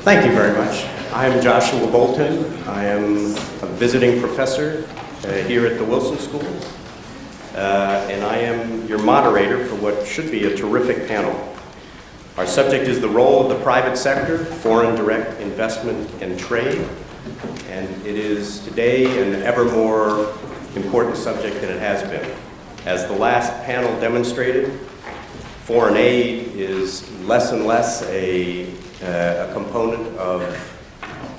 Thank you very much. I am Joshua Bolten. I am a visiting professor here at the Wharton School, and I am your moderator for what should be a terrific panel. Our subject is the role of the private sector, foreign direct investment and trade, and it is today an ever more important subject than it has been. As the last panel demonstrated, foreign aid is less and less a component of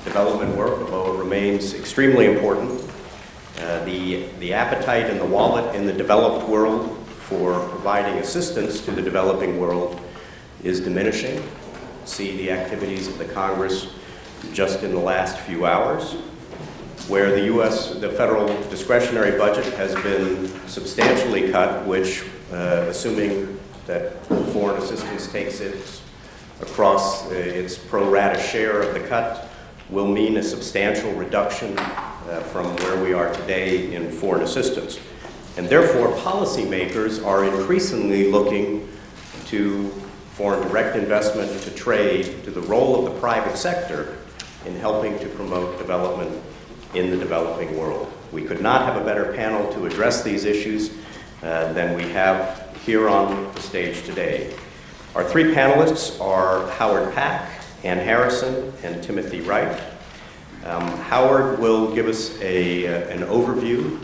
development work, although it remains extremely important. The appetite and the wallet in the developed world for providing assistance to the developing world is diminishing. See the activities of the Congress just in the last few hours, where the federal discretionary budget has been substantially cut, which, assuming that foreign assistance takes it across its pro rata share of the cut, will mean a substantial reduction from where we are today in foreign assistance. And therefore, policymakers are increasingly looking to foreign direct investment, to trade, to the role of the private sector in helping to promote development in the developing world. We could not have a better panel to address these issues than we have here on the stage today. Our three panelists are Howard Pack, Ann Harrison, and Timothy Reif. Howard will give us an overview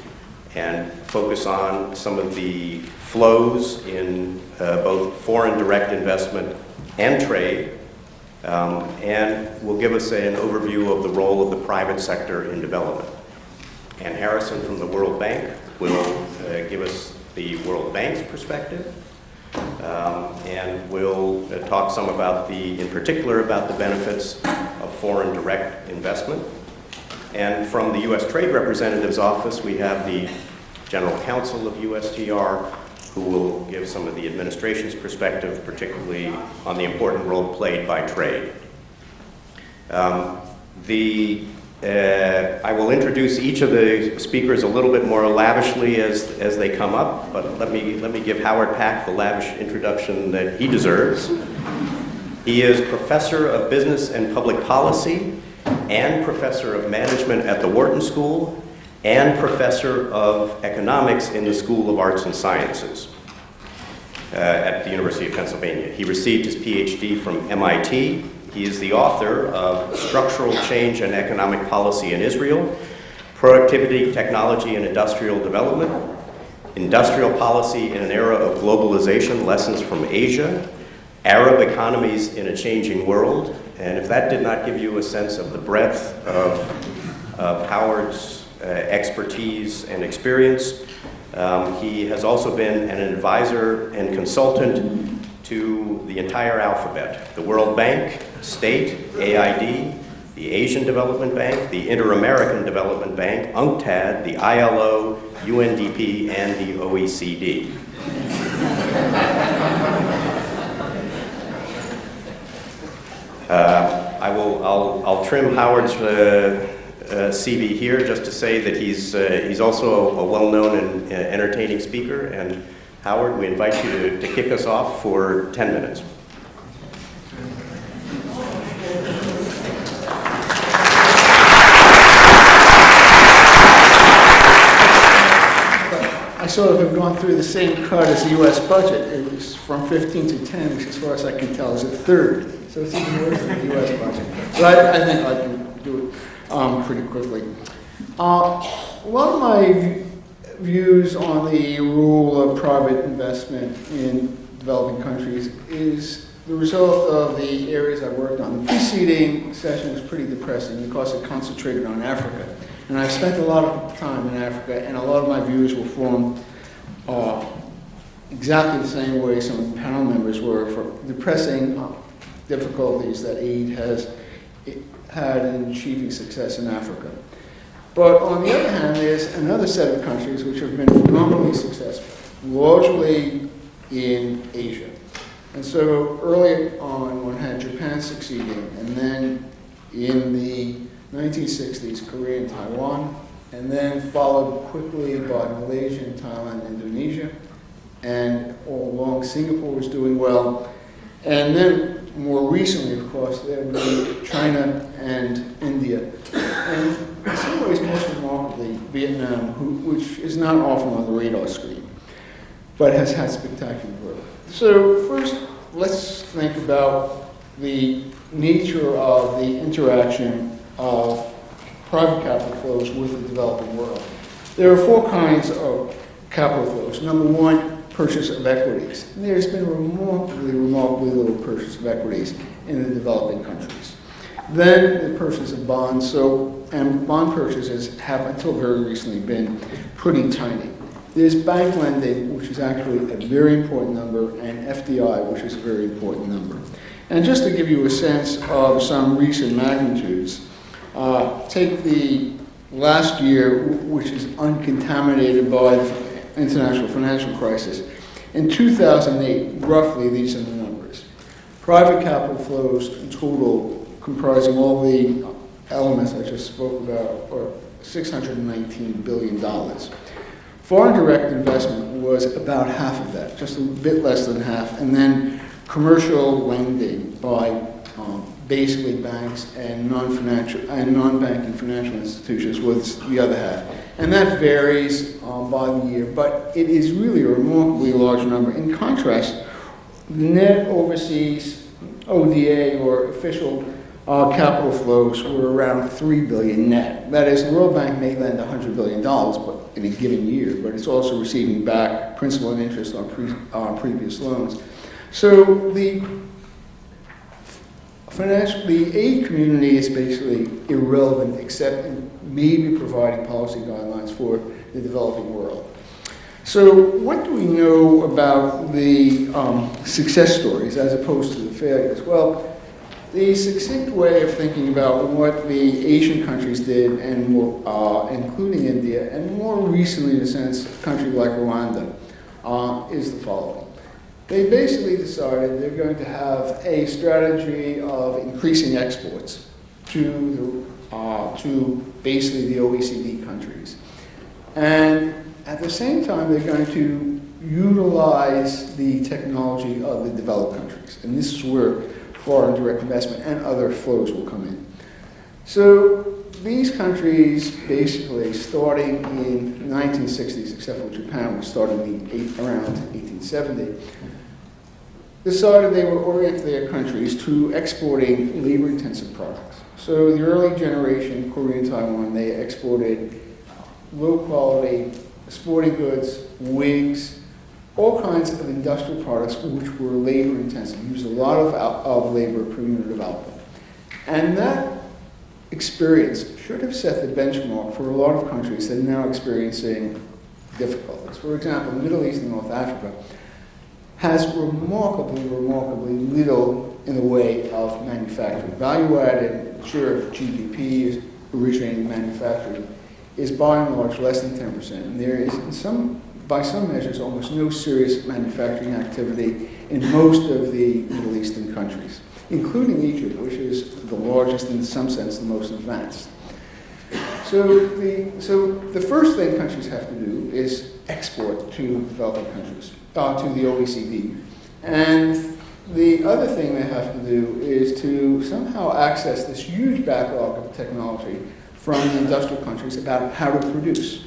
and focus on some of the flows in both foreign direct investment and trade, and will give us an overview of the role of the private sector in development. Ann Harrison from the World Bank will give us the World Bank's perspective, and we'll talk some in particular about the benefits of foreign direct investment. And from the U.S. Trade Representative's Office, we have the General Counsel of USTR, who will give some of the administration's perspective, particularly on the important role played by trade. I will introduce each of the speakers a little bit more lavishly as they come up, but let me give Howard Pack the lavish introduction that he deserves. He is Professor of Business and Public Policy and Professor of Management at the Wharton School and Professor of Economics in the School of Arts and Sciences at the University of Pennsylvania. He received his Ph.D. from MIT. He is the author of Structural Change and Economic Policy in Israel, Productivity, Technology, and Industrial Development, Industrial Policy in an Era of Globalization, Lessons from Asia, Arab Economies in a Changing World. And if that did not give you a sense of the breadth of Howard's expertise and experience, he has also been an advisor and consultant to the entire alphabet: the World Bank, State, AID, the Asian Development Bank, the Inter-American Development Bank, UNCTAD, the ILO, UNDP, and the OECD. I'll trim Howard's CV here just to say that he's also a well-known and entertaining speaker. And Howard, we invite you to kick us off for 10 minutes. I sort of have gone through the same cut as the U.S. budget. It was from 15 to 10, which as far as I can tell is a third. So it's even worse than the U.S. budget. But I think I can do it pretty quickly. One of my views on the role of private investment in developing countries is the result of the areas I worked on. The preceding session was pretty depressing because it concentrated on Africa. And I've spent a lot of time in Africa, and a lot of my views were formed exactly the same way some of the panel members were, for depressing difficulties that aid has had in achieving success in Africa. But on the other hand, there's another set of countries which have been phenomenally successful, largely in Asia. And so early on, one had Japan succeeding, and then in the 1960s, Korea and Taiwan, and then followed quickly by Malaysia, Thailand, Indonesia, and all along Singapore was doing well. And then more recently, of course, there would be China and India. And in some ways, most remarkably, Vietnam, which is not often on the radar screen, but has had spectacular growth. So first, let's think about the nature of the interaction of private capital flows with the developing world. There are four kinds of capital flows. Number one, purchase of equities. And there's been remarkably little purchase of equities in the developing countries. Then the purchase of bonds. And bond purchases have until very recently been pretty tiny. There's bank lending, which is actually a very important number, and FDI, which is a very important number. And just to give you a sense of some recent magnitudes, take the last year, which is uncontaminated by the international financial crisis. In 2008, roughly these are the numbers. Private capital flows in total, comprising all the elements I just spoke about, are $619 billion. Foreign direct investment was about half of that, just a bit less than half, and then commercial lending by basically banks and non-banking financial institutions was the other half. And that varies by the year, but it is really a remarkably large number. In contrast, net overseas ODA, or official capital flows, were around $3 billion net. That is, the World Bank may lend $100 billion in a given year, but it's also receiving back principal and interest on previous loans. So the aid community is basically irrelevant, except in maybe providing policy guidelines for the developing world. So what do we know about the success stories as opposed to the failures? Well, the succinct way of thinking about what the Asian countries did, and more, including India, and more recently, in a sense, a country like Rwanda, is the following. They basically decided they're going to have a strategy of increasing exports to basically the OECD countries. And at the same time, they're going to utilize the technology of the developed countries. And this is where foreign direct investment and other flows will come in. So these countries, basically, starting in the 1960s, except for Japan, which started around 1870, decided they would orient their countries to exporting labor-intensive products. So the early generation, Korea and Taiwan, they exported low-quality sporting goods, wigs, all kinds of industrial products which were labor-intensive, used a lot of labor per unit of output. And that experience should have set the benchmark for a lot of countries that are now experiencing difficulties. For example, the Middle East and North Africa has remarkably little in the way of manufacturing. Value-added share of GDP is originating manufacturing is by and large less than 10%. And there is, by some measures, almost no serious manufacturing activity in most of the Middle Eastern countries, including Egypt, which is the largest, in some sense, the most advanced. So the first thing countries have to do is export to developing countries, to the OECD. And the other thing they have to do is to somehow access this huge backlog of technology from the industrial countries about how to produce.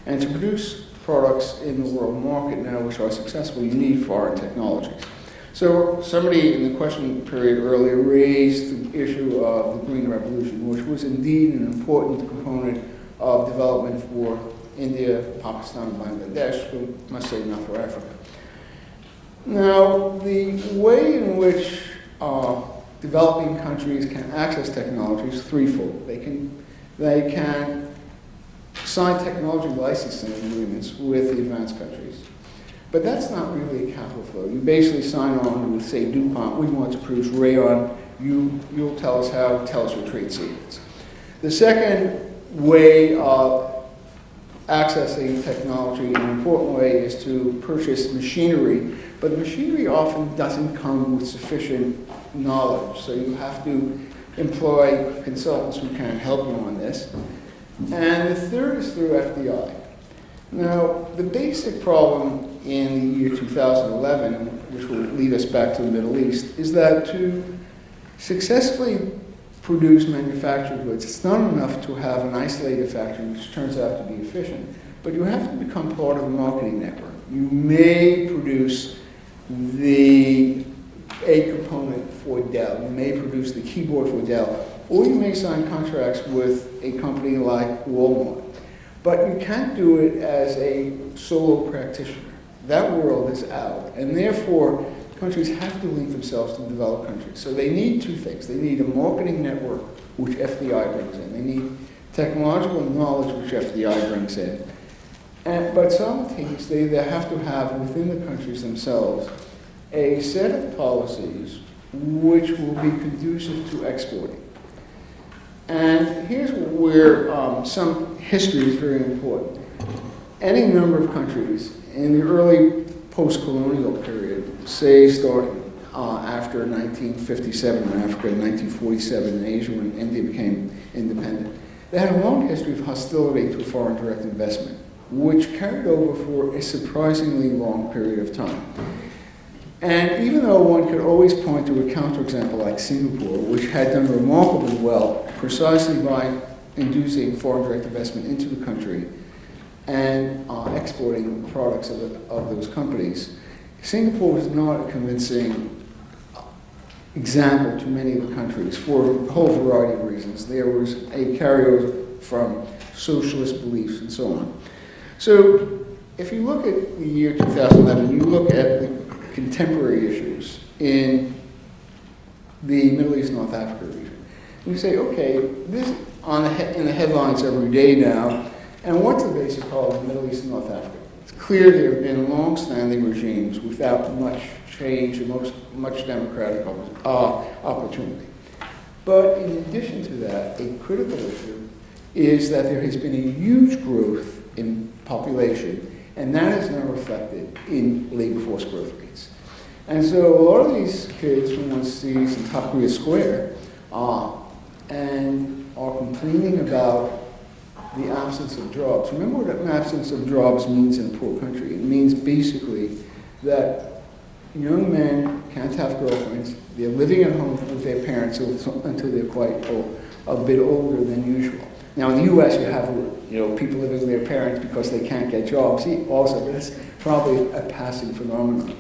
And to produce products in the world market now which are successful, you need foreign technologies. So somebody in the question period earlier raised the issue of the Green Revolution, which was indeed an important component of development for India, Pakistan, and Bangladesh, but must say not for Africa. Now, the way in which developing countries can access technology is threefold. They can sign technology licensing agreements with the advanced countries. But that's not really a capital flow. You basically sign on with, say, DuPont, we want to produce rayon, you'll tell us how, tell us your trade secrets. The second way of accessing technology in an important way is to purchase machinery, but the machinery often doesn't come with sufficient knowledge, so you have to employ consultants who can help you on this. And the third is through FDI. Now, the basic problem in the year 2011, which will lead us back to the Middle East, is that to successfully produce manufactured goods, it's not enough to have an isolated factory which turns out to be efficient, but you have to become part of a marketing network. You may produce a component for Dell, you may produce the keyboard for Dell, or you may sign contracts with a company like Walmart. But you can't do it as a solo practitioner. That world is out, and therefore countries have to link themselves to developed countries. So they need two things. They need a marketing network, which FDI brings in. They need technological knowledge, which FDI brings in. But simultaneously, they have to have within the countries themselves a set of policies which will be conducive to exporting. And here's where some history is very important. Any number of countries in the early post-colonial period, say starting after 1957 in Africa, and 1947 in Asia when India became independent, they had a long history of hostility to foreign direct investment, which carried over for a surprisingly long period of time. And even though one could always point to a counterexample like Singapore, which had done remarkably well precisely by inducing foreign direct investment into the country and exporting products of those companies, Singapore was not a convincing example to many of the countries for a whole variety of reasons. There was a carryover from socialist beliefs and so on. So if you look at the year 2011, you look at the contemporary issues in the Middle East, North Africa region. And you say, okay, this is in the headlines every day now, and what's the basic problem in the Middle East and North Africa? It's clear there have been long-standing regimes without much change and much democratic opportunity. But in addition to that, a critical issue is that there has been a huge growth in population, and that is now reflected in labor force growth rates. And so a lot of these kids from one sees in Tahrir Square and are complaining about the absence of jobs. Remember what an absence of jobs means in a poor country. It means basically that young men can't have girlfriends. They're living at home with their parents until they're quite a bit older than usual. Now in the U.S. you have people living with their parents because they can't get jobs also, but that's probably a passing phenomenon.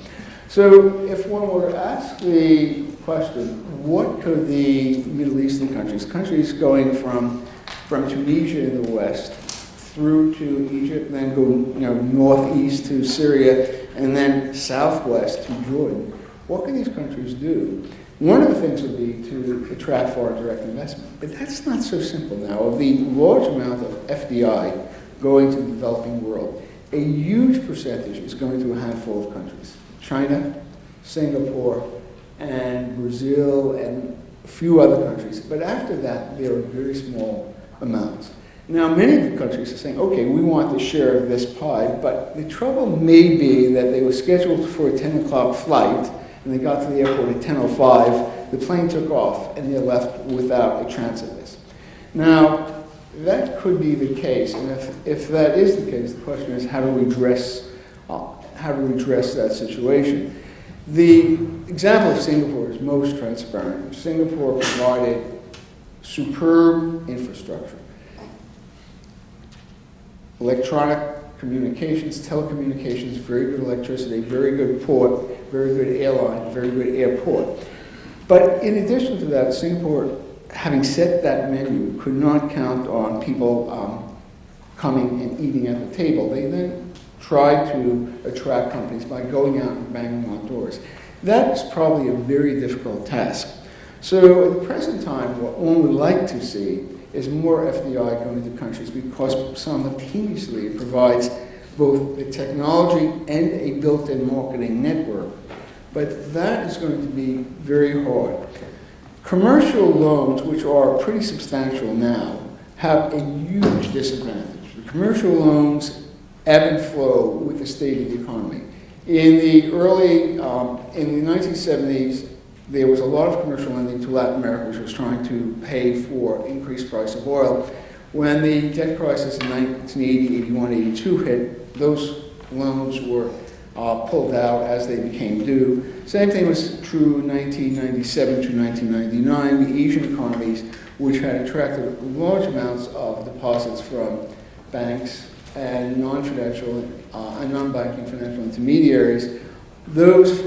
So if one were to ask the question, what could the Middle Eastern countries going from Tunisia in the west through to Egypt, and then go northeast to Syria, and then southwest to Jordan, what can these countries do? One of the things would be to attract foreign direct investment. But that's not so simple now. Of the large amount of FDI going to the developing world, a huge percentage is going to a handful of countries. China, Singapore, and Brazil, and a few other countries. But after that, there are very small amounts. Now, many of the countries are saying, okay, we want the share of this pie, but the trouble may be that they were scheduled for a 10 o'clock flight, and they got to the airport at 10:05, the plane took off, and they're left without a transit list. Now, that could be the case, and if that is the case, the question is how do we address that situation? The example of Singapore is most transparent. Singapore provided superb infrastructure. Electronic communications, telecommunications, very good electricity, very good port, very good airline, very good airport. But in addition to that, Singapore, having set that menu, could not count on people coming and eating at the table. They then tried to attract companies by going out and banging on doors. That is probably a very difficult task. So at the present time, what one would like to see is more FDI going to countries because simultaneously it provides both the technology and a built-in marketing network. But that is going to be very hard. Commercial loans, which are pretty substantial now, have a huge disadvantage. The commercial loans ebb and flow with the state of the economy. In the 1970s, there was a lot of commercial lending to Latin America, which was trying to pay for increased price of oil. When the debt crisis in 1980, 81, 82 hit, those loans were pulled out as they became due. Same thing was true 1997 to 1999. The Asian economies, which had attracted large amounts of deposits from banks and non-financial and non-banking financial intermediaries, those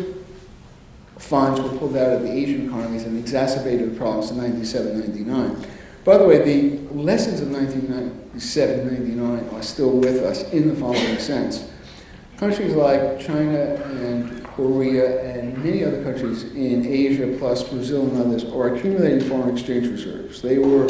funds were pulled out of the Asian economies and exacerbated the problems in 97, 99. By the way, the lessons of 1997, 99 are still with us in the following sense. Countries like China and Korea and many other countries in Asia, plus Brazil and others, are accumulating foreign exchange reserves. They were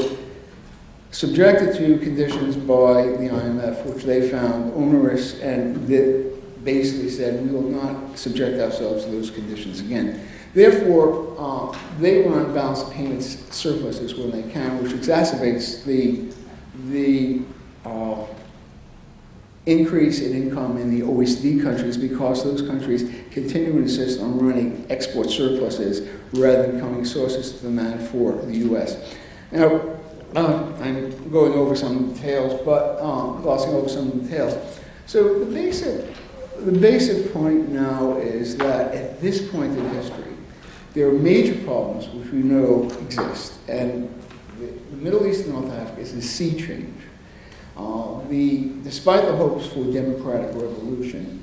subjected to conditions by the IMF, which they found onerous, and they basically said, we will not subject ourselves to those conditions again. Therefore, they run balanced payments surpluses when they can, which exacerbates the increase in income in the OECD countries, because those countries continue to insist on running export surpluses rather than becoming sources of demand for the U.S. Now, I'm going over some details, but glossing over some details. So the basic point now is that at this point in history, there are major problems which we know exist, and the Middle East and North Africa is a sea change. Despite the hopes for democratic revolution,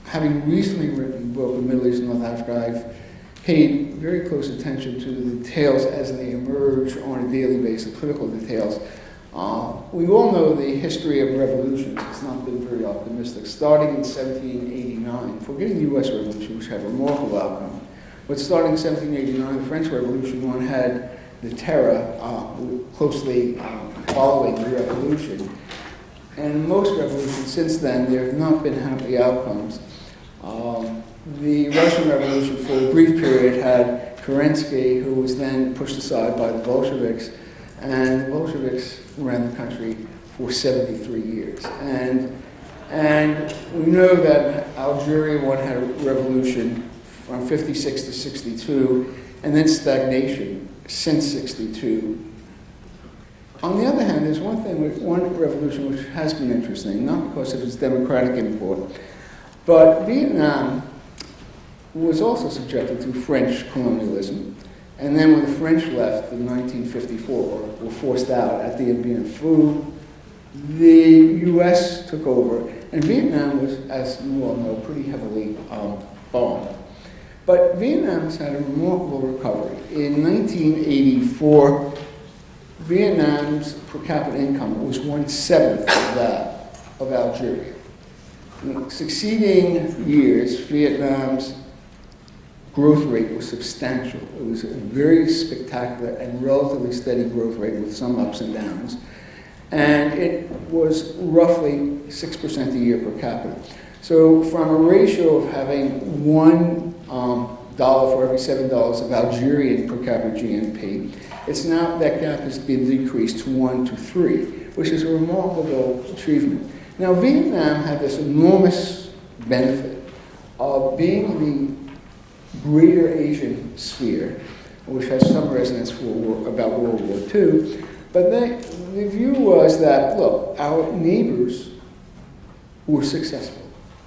having recently written a book on Middle East and North Africa, I've paid very close attention to the details as they emerge on a daily basis, political details. We all know the history of revolutions. It's not been very optimistic. Starting in 1789, forgetting the U.S. Revolution, which had a remarkable outcome, but starting in 1789, the French Revolution, one had the Terror closely following the revolution. And most revolutions since then, there have not been happy outcomes. The Russian Revolution, for a brief period, had Kerensky, who was then pushed aside by the Bolsheviks, and the Bolsheviks ran the country for 73 years. And we know that Algeria, one had a revolution from 56 to 62, and then stagnation since 62. On the other hand, there's one revolution which has been interesting, not because of its democratic import, but Vietnam was also subjected to French colonialism. And then when the French left in 1954, were forced out at the Dien Bien Phu, the U.S. took over, and Vietnam was, as you all know, pretty heavily bombed. But Vietnam has had a remarkable recovery. In 1984, Vietnam's per capita income was 1/7 of that of Algeria. In succeeding years, Vietnam's growth rate was substantial. It was a very spectacular and relatively steady growth rate with some ups and downs. And it was roughly 6% a year per capita. So from a ratio of having $1 for every $7 of Algerian per capita GNP, it's now, that gap has been decreased to 1 to 3, which is a remarkable achievement. Now, Vietnam had this enormous benefit of being the greater Asian sphere, which has some resonance about World War II, but the view was that, look, our neighbors were successful.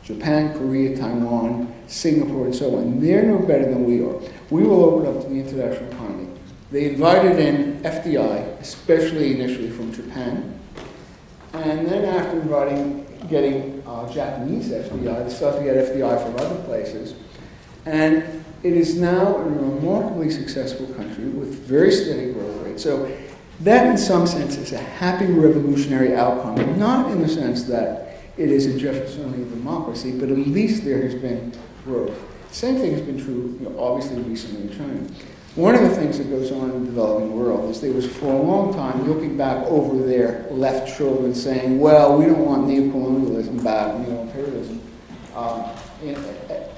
Japan, Korea, Taiwan, Singapore, and so on. They're no better than we are. We will open up to the international economy. They invited in FDI, especially initially from Japan. And then after getting Japanese FDI, they started to get FDI from other places. And it is now a remarkably successful country with very steady growth rates. So that, in some sense, is a happy revolutionary outcome, not in the sense that it is a Jeffersonian democracy, but at least there has been growth. The same thing has been true, obviously, recently in China. One of the things that goes on in the developing world is there was, for a long time, looking back over their left shoulder and saying, well, we don't want neocolonialism back, neo-imperialism,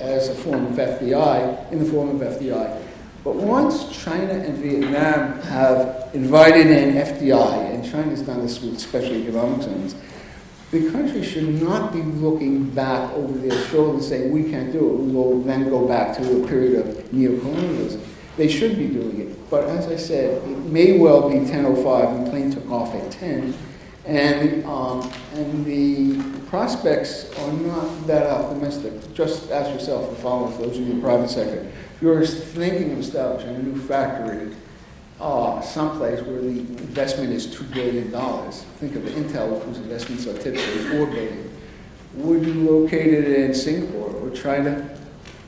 as a form of FDI, in the form of FDI. But once China and Vietnam have invited in FDI, and China's done this with special economic zones, the country should not be looking back over their shoulder and saying, we can't do it. We will then go back to a period of neocolonialism. They should be doing it. But as I said, it may well be 10:05 and the plane took off at 10. And the prospects are not that optimistic. Just ask yourself the following, for those of you in the private sector. If you're thinking of establishing a new factory someplace where the investment is $2 billion, think of Intel, whose investments are typically $4 billion. Would you locate it in Singapore or China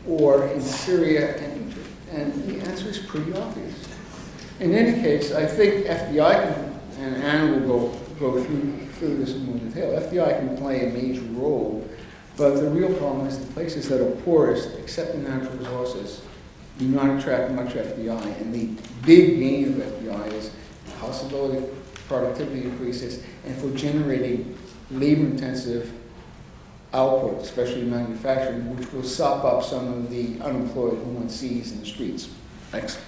or in Syria and Egypt? And the answer is pretty obvious. In any case, I think FDI can, and Anne will go through this in more detail, FDI can play a major role, but the real problem is the places that are poorest, except in natural resources, do not attract much FDI. And the big gain of FDI is the possibility of productivity increases and for generating labor-intensive output, especially manufacturing, which will sop up some of the unemployed who one sees in the streets. Thanks.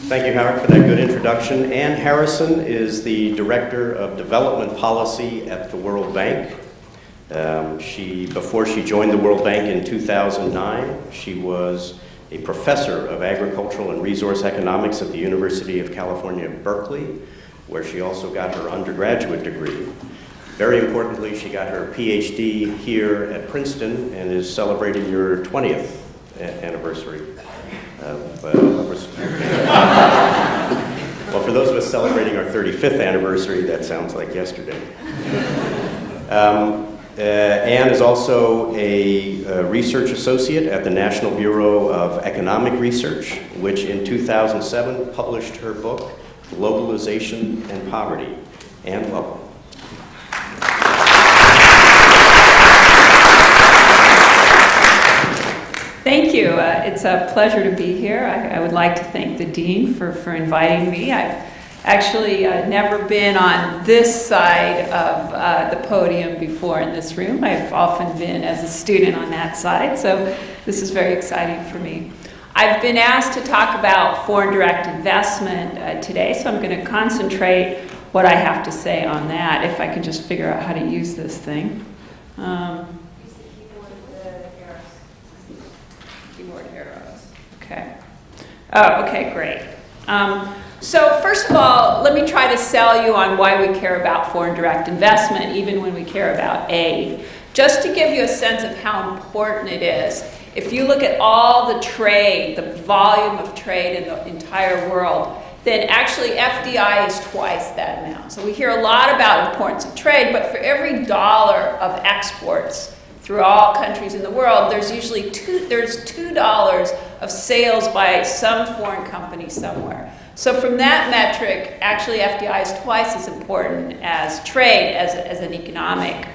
Thank you, Howard, for that good introduction. Ann Harrison is the Director of Development Policy at the World Bank. Before she joined the World Bank in 2009, she was a professor of agricultural and resource economics at the University of California, Berkeley, where she also got her undergraduate degree. Very importantly, she got her Ph.D. here at Princeton and is celebrating your 20th anniversary. Well, for those of us celebrating our 35th anniversary, that sounds like yesterday. Anne is also a research associate at the National Bureau of Economic Research, which in 2007 published her book, Globalization and Poverty. Anne, welcome. Thank you. It's a pleasure to be here. I would like to thank the Dean for inviting me. I've actually never been on this side of the podium before in this room. I've often been as a student on that side, so this is very exciting for me. I've been asked to talk about foreign direct investment today, so I'm going to concentrate what I have to say on that, if I can just figure out how to use this thing. Okay. Oh, okay, great. So first of all, let me try to sell you on why we care about foreign direct investment, even when we care about aid. Just to give you a sense of how important it is, if you look at all the trade, the volume of trade in the entire world, then actually FDI is twice that amount. So we hear a lot about the importance of trade, but for every dollar of exports through all countries in the world, there's usually $2 of sales by some foreign company somewhere. So from that metric, actually FDI is twice as important as trade as an economic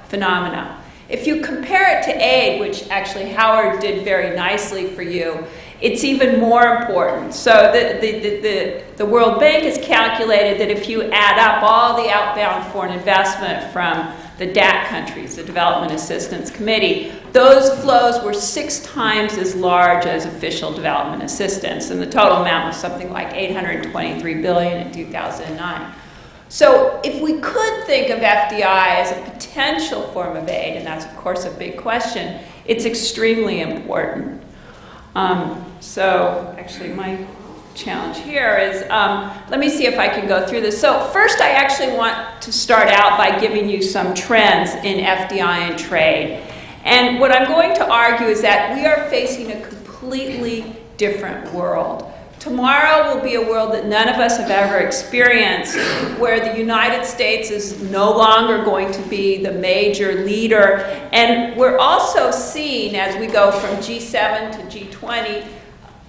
phenomenon. If you compare it to aid, which actually Howard did very nicely for you, it's even more important. So the World Bank has calculated that if you add up all the outbound foreign investment from the DAC countries, the Development Assistance Committee, those flows were 6 times as large as official development assistance, and the total amount was something like $823 billion in 2009. So if we could think of FDI as a potential form of aid, and that's of course a big question, it's extremely important. So actually my challenge here is, let me see if I can go through this. So first I actually want to start out by giving you some trends in FDI and trade. And what I'm going to argue is that we are facing a completely different world. Tomorrow will be a world that none of us have ever experienced, where the United States is no longer going to be the major leader. And we're also seeing, as we go from G7 to G20,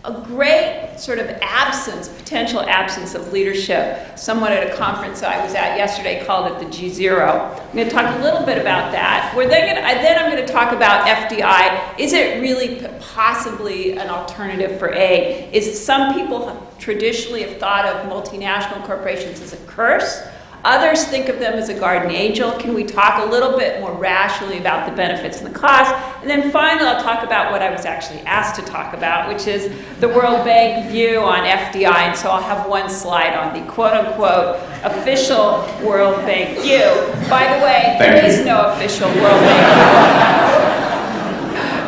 a great sort of absence, potential absence of leadership. Someone at a conference I was at yesterday called it the G0. I'm going to talk a little bit about that. Then I'm going to talk about FDI. Is it really possibly an alternative for aid? Some people traditionally have thought of multinational corporations as a curse. Others think of them as a guardian angel. Can we talk a little bit more rationally about the benefits and the costs? And then finally, I'll talk about what I was actually asked to talk about, which is the World Bank view on FDI. And so I'll have one slide on the quote-unquote official World Bank view. By the way, there is no official World Bank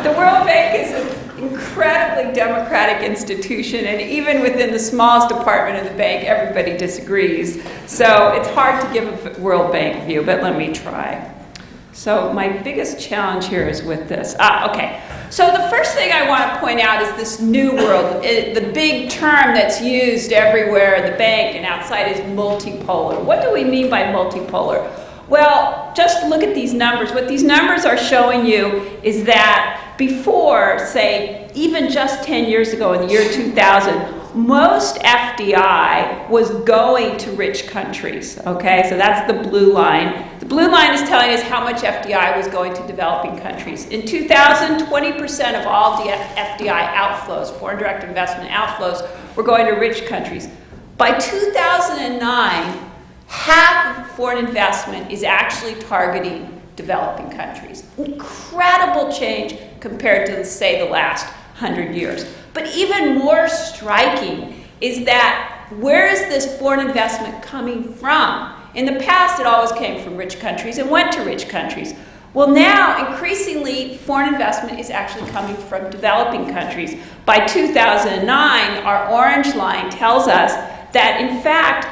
view. The World Bank is an incredibly democratic institution, and even within the smallest department of the bank, everybody disagrees. So it's hard to give a World Bank view, but let me try. So my biggest challenge here is with this. Okay. So the first thing I want to point out is this new world. The big term that's used everywhere in the bank and outside is multipolar. What do we mean by multipolar? Well, just look at these numbers. What these numbers are showing you is that before, say, even just 10 years ago in the year 2000, most FDI was going to rich countries, okay? So that's the blue line. The blue line is telling us how much FDI was going to developing countries. In 2000, 20% of all FDI outflows, foreign direct investment outflows, were going to rich countries. By 2009, half of foreign investment is actually targeting developing countries. Incredible change compared to, say, the last 100 years. But even more striking is that where is this foreign investment coming from? In the past, it always came from rich countries and went to rich countries. Well, now, increasingly, foreign investment is actually coming from developing countries. By 2009, our orange line tells us that, in fact,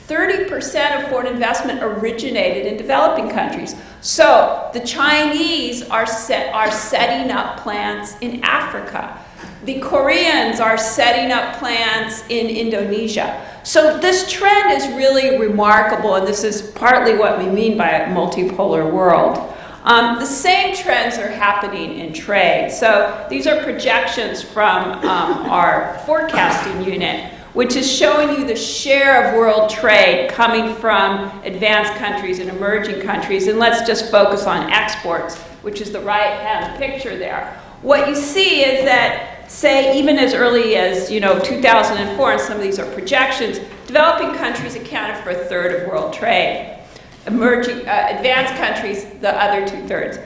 30% of foreign investment originated in developing countries. So the Chinese are setting up plants in Africa. The Koreans are setting up plants in Indonesia. So this trend is really remarkable, and this is partly what we mean by a multipolar world. The same trends are happening in trade. So these are projections from our forecasting unit, which is showing you the share of world trade coming from advanced countries and emerging countries. And let's just focus on exports, which is the right-hand picture there. What you see is that, say, even as early as 2004, and some of these are projections, developing countries accounted for 1/3 of world trade. Advanced countries, the other 2/3.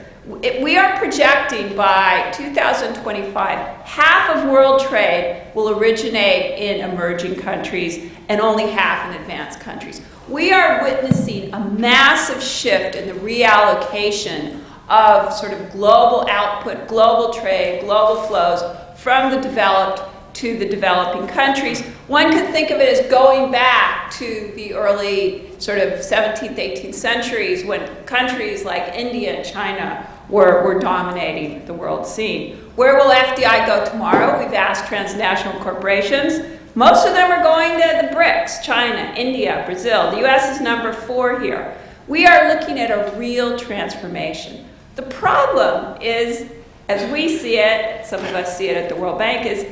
We are projecting by 2025, half of world trade will originate in emerging countries and only half in advanced countries. We are witnessing a massive shift in the reallocation of sort of global output, global trade, global flows from the developed to the developing countries. One could think of it as going back to the early sort of 17th, 18th centuries when countries like India and China were dominating the world scene. Where will FDI go tomorrow? We've asked transnational corporations. Most of them are going to the BRICS, China, India, Brazil. The US is number 4 here. We are looking at a real transformation. The problem is, as we see it, some of us see it at the World Bank, is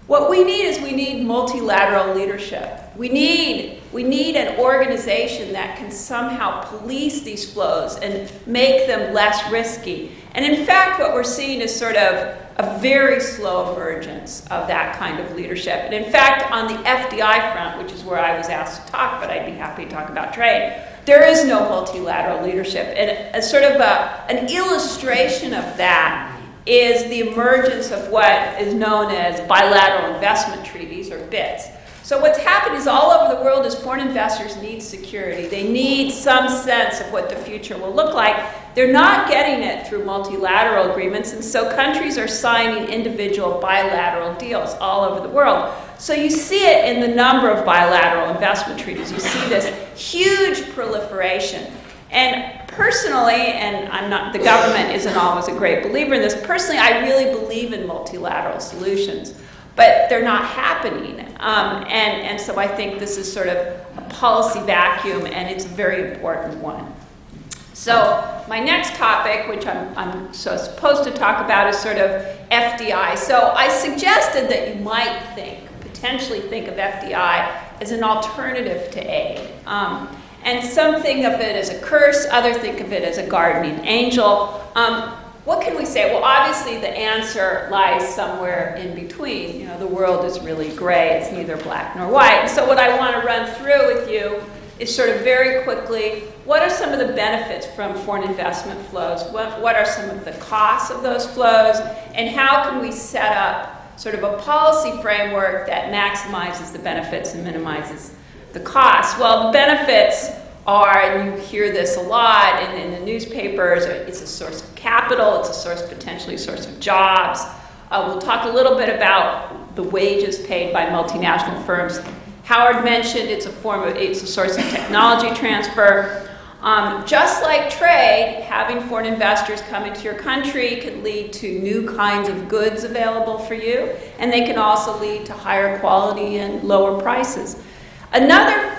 what we need multilateral leadership. We need an organization that can somehow police these flows and make them less risky. And in fact, what we're seeing is sort of a very slow emergence of that kind of leadership. And in fact, on the FDI front, which is where I was asked to talk, but I'd be happy to talk about trade, there is no multilateral leadership. And a sort of an illustration of that is the emergence of what is known as bilateral investment treaties, or BITs. So what's happened is all over the world is foreign investors need security. They need some sense of what the future will look like. They're not getting it through multilateral agreements, and so countries are signing individual bilateral deals all over the world. So you see it in the number of bilateral investment treaties. You see this huge proliferation. And personally, and the government isn't always a great believer in this, personally I really believe in multilateral solutions, but they're not happening. And so I think this is sort of a policy vacuum, and it's a very important one. So my next topic, which I'm supposed to talk about, is sort of FDI. So I suggested that you might potentially think of FDI as an alternative to aid. And some think of it as a curse, others think of it as a guardian angel. What can we say? Well, obviously the answer lies somewhere in between. The world is really gray. It's neither black nor white. And so what I want to run through with you is sort of very quickly, what are some of the benefits from foreign investment flows? What are some of the costs of those flows? And how can we set up sort of a policy framework that maximizes the benefits and minimizes the costs? Well, the benefits are, and you hear this a lot in the newspapers, it's a source of capital, it's a source, potentially a source of jobs. We'll talk a little bit about the wages paid by multinational firms. Howard mentioned it's a source of technology transfer. Just like trade, having foreign investors come into your country can lead to new kinds of goods available for you, and they can also lead to higher quality and lower prices. Another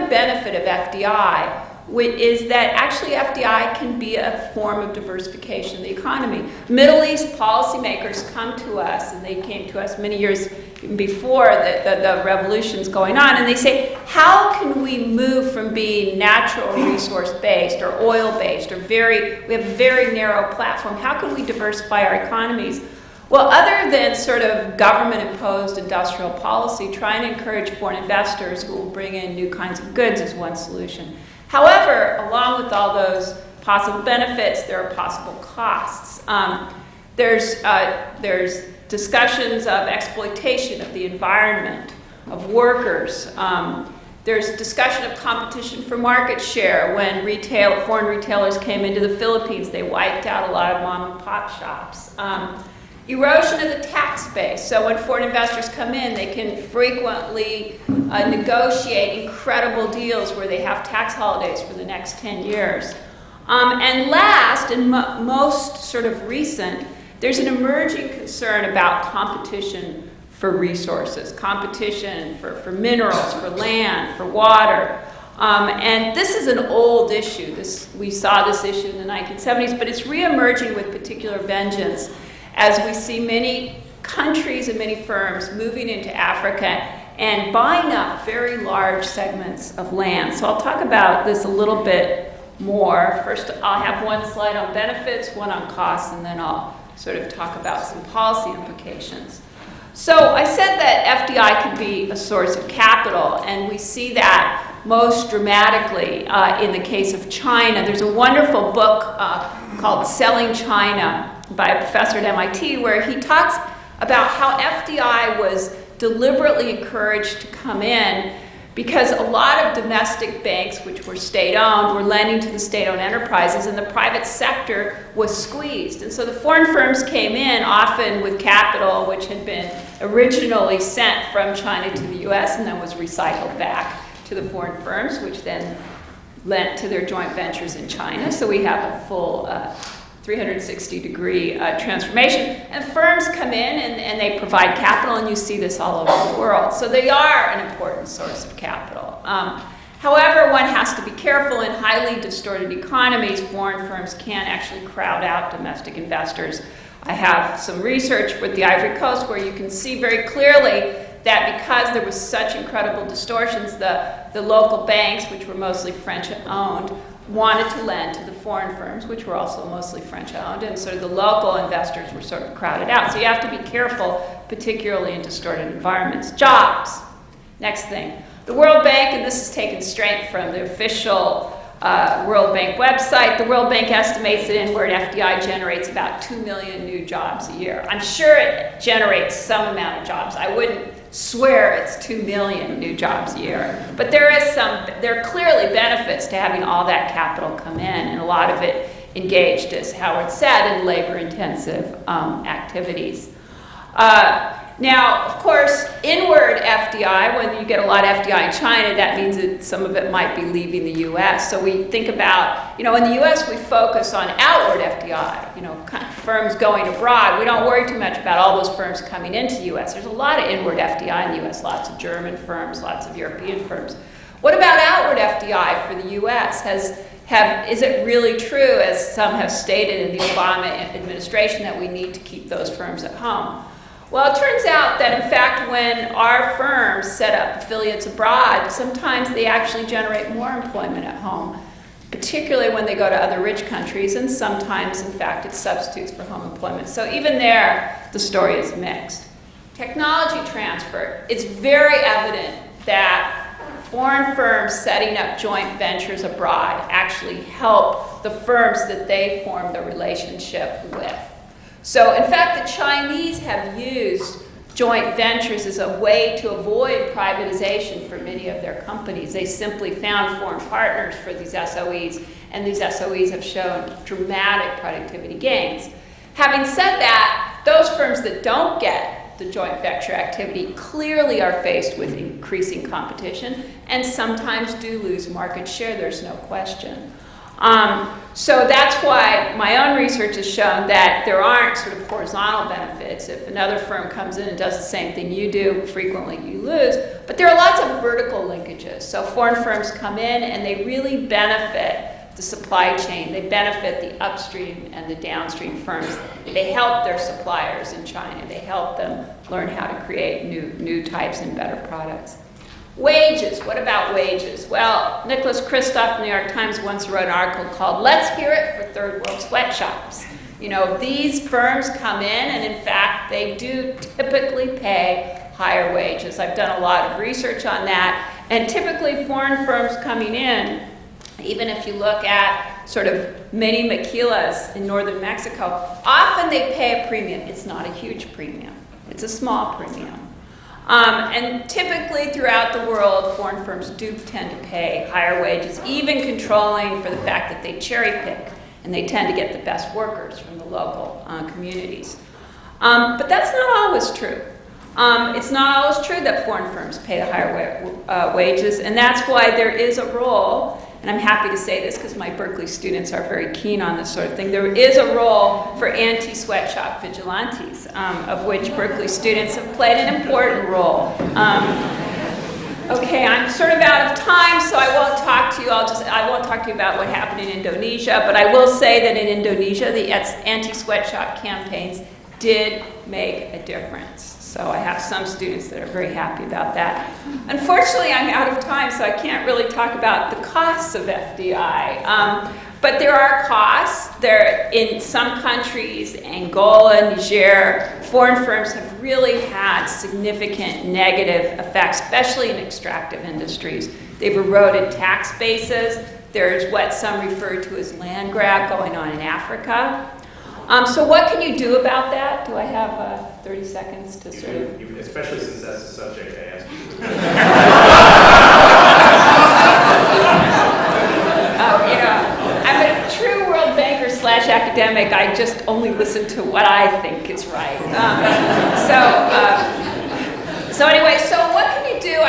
benefit of FDI is that actually FDI can be a form of diversification of the economy. Middle East policymakers come to us, and they came to us many years before the revolution's going on, and they say, how can we move from being natural resource-based or oil-based, or we have a very narrow platform, how can we diversify our economies? Well, other than sort of government-imposed industrial policy, trying to encourage foreign investors who will bring in new kinds of goods is one solution. However, along with all those possible benefits, there are possible costs. There's discussions of exploitation of the environment, of workers. There's discussion of competition for market share. When foreign retailers came into the Philippines, they wiped out a lot of mom and pop shops. Erosion of the tax base. So when foreign investors come in, they can frequently negotiate incredible deals where they have tax holidays for the next 10 years. And last, and most sort of recent, there's an emerging concern about competition for resources, competition for minerals, for land, for water. And this is an old issue. We saw this issue in the 1970s, but it's reemerging with particular vengeance as we see many countries and many firms moving into Africa and buying up very large segments of land. So I'll talk about this a little bit more. First, I'll have one slide on benefits, one on costs, and then I'll sort of talk about some policy implications. So I said that FDI can be a source of capital, and we see that most dramatically in the case of China. There's a wonderful book called Selling China by a professor at MIT, where he talks about how FDI was deliberately encouraged to come in because a lot of domestic banks, which were state-owned, were lending to the state-owned enterprises, and the private sector was squeezed. And so the foreign firms came in, often with capital which had been originally sent from China to the US and then was recycled back to the foreign firms, which then lent to their joint ventures in China. So we have a full 360-degree transformation. And firms come in and they provide capital, and you see this all over the world. So they are an important source of capital. However, one has to be careful. In highly distorted economies, foreign firms can actually crowd out domestic investors. I have some research with the Ivory Coast where you can see very clearly that because there was such incredible distortions, the local banks, which were mostly French-owned, wanted to lend to the foreign firms, which were also mostly French-owned, and so the local investors were sort of crowded out. So you have to be careful, particularly in distorted environments. Jobs. Next thing. The World Bank, and this is taken straight from the official World Bank website, the World Bank estimates that inward FDI generates about 2 million new jobs a year. I'm sure it generates some amount of jobs. I wouldn't swear it's 2 million new jobs a year. But there are clearly benefits to having all that capital come in, and a lot of it engaged, as Howard said, in labor-intensive activities. Now, of course, inward FDI, when you get a lot of FDI in China, that means that some of it might be leaving the U.S. So we think about, in the U.S. we focus on outward FDI, firms going abroad. We don't worry too much about all those firms coming into the U.S. There's a lot of inward FDI in the U.S., lots of German firms, lots of European firms. What about outward FDI for the U.S.? Is it really true, as some have stated in the Obama administration, that we need to keep those firms at home? Well, it turns out that, in fact, when our firms set up affiliates abroad, sometimes they actually generate more employment at home, particularly when they go to other rich countries, and sometimes, in fact, it substitutes for home employment. So even there, the story is mixed. Technology transfer. It's very evident that foreign firms setting up joint ventures abroad actually help the firms that they form the relationship with. So, in fact, the Chinese have used joint ventures as a way to avoid privatization for many of their companies. They simply found foreign partners for these SOEs, and these SOEs have shown dramatic productivity gains. Having said that, Those firms that don't get the joint venture activity clearly are faced with increasing competition and sometimes do lose market share, there's no question. So that's why my own research has shown that there aren't sort of horizontal benefits. If another firm comes in and does the same thing you do, frequently you lose. But there are lots of vertical linkages. So foreign firms come in and they really benefit the supply chain. They benefit the upstream and the downstream firms. They help their suppliers in China. They help them learn how to create new types and better products. Wages. What about wages? Well, Nicholas Kristof, New York Times, once wrote an article called "Let's Hear It for Third World Sweatshops." You know, these firms come in and in fact they do typically pay higher wages. I've done a lot of research on that, and typically foreign firms coming in, even if you look at sort of mini maquilas in northern Mexico, often they pay a premium. It's not a huge premium. It's a small premium. And typically throughout the world, foreign firms do tend to pay higher wages, even controlling for the fact that they cherry pick, and they tend to get the best workers from the local communities. But that's not always true. It's not always true that foreign firms pay the higher wages, and that's why there is a role, and I'm happy to say this because my Berkeley students are very keen on this sort of thing, there is a role for anti-sweatshop vigilantes, of which Berkeley students have played an important role. Okay, I'm sort of out of time, so I won't talk to you. I won't talk to you about what happened in Indonesia, but I will say that in Indonesia, the anti-sweatshop campaigns did make a difference. So I have some students that are very happy about that. Unfortunately, I'm out of time, so I can't really talk about the costs of FDI. But there are costs. There, in some countries, Angola, Niger, foreign firms have really had significant negative effects, especially in extractive industries. They've eroded tax bases. There's what some refer to as land grab going on in Africa. So what can you do about that? Do I have 30 seconds to sort of... Especially since that's the subject I asked you. You know, I'm a true world banker / academic. I just only listen to what I think is right. So anyway, so what can you do?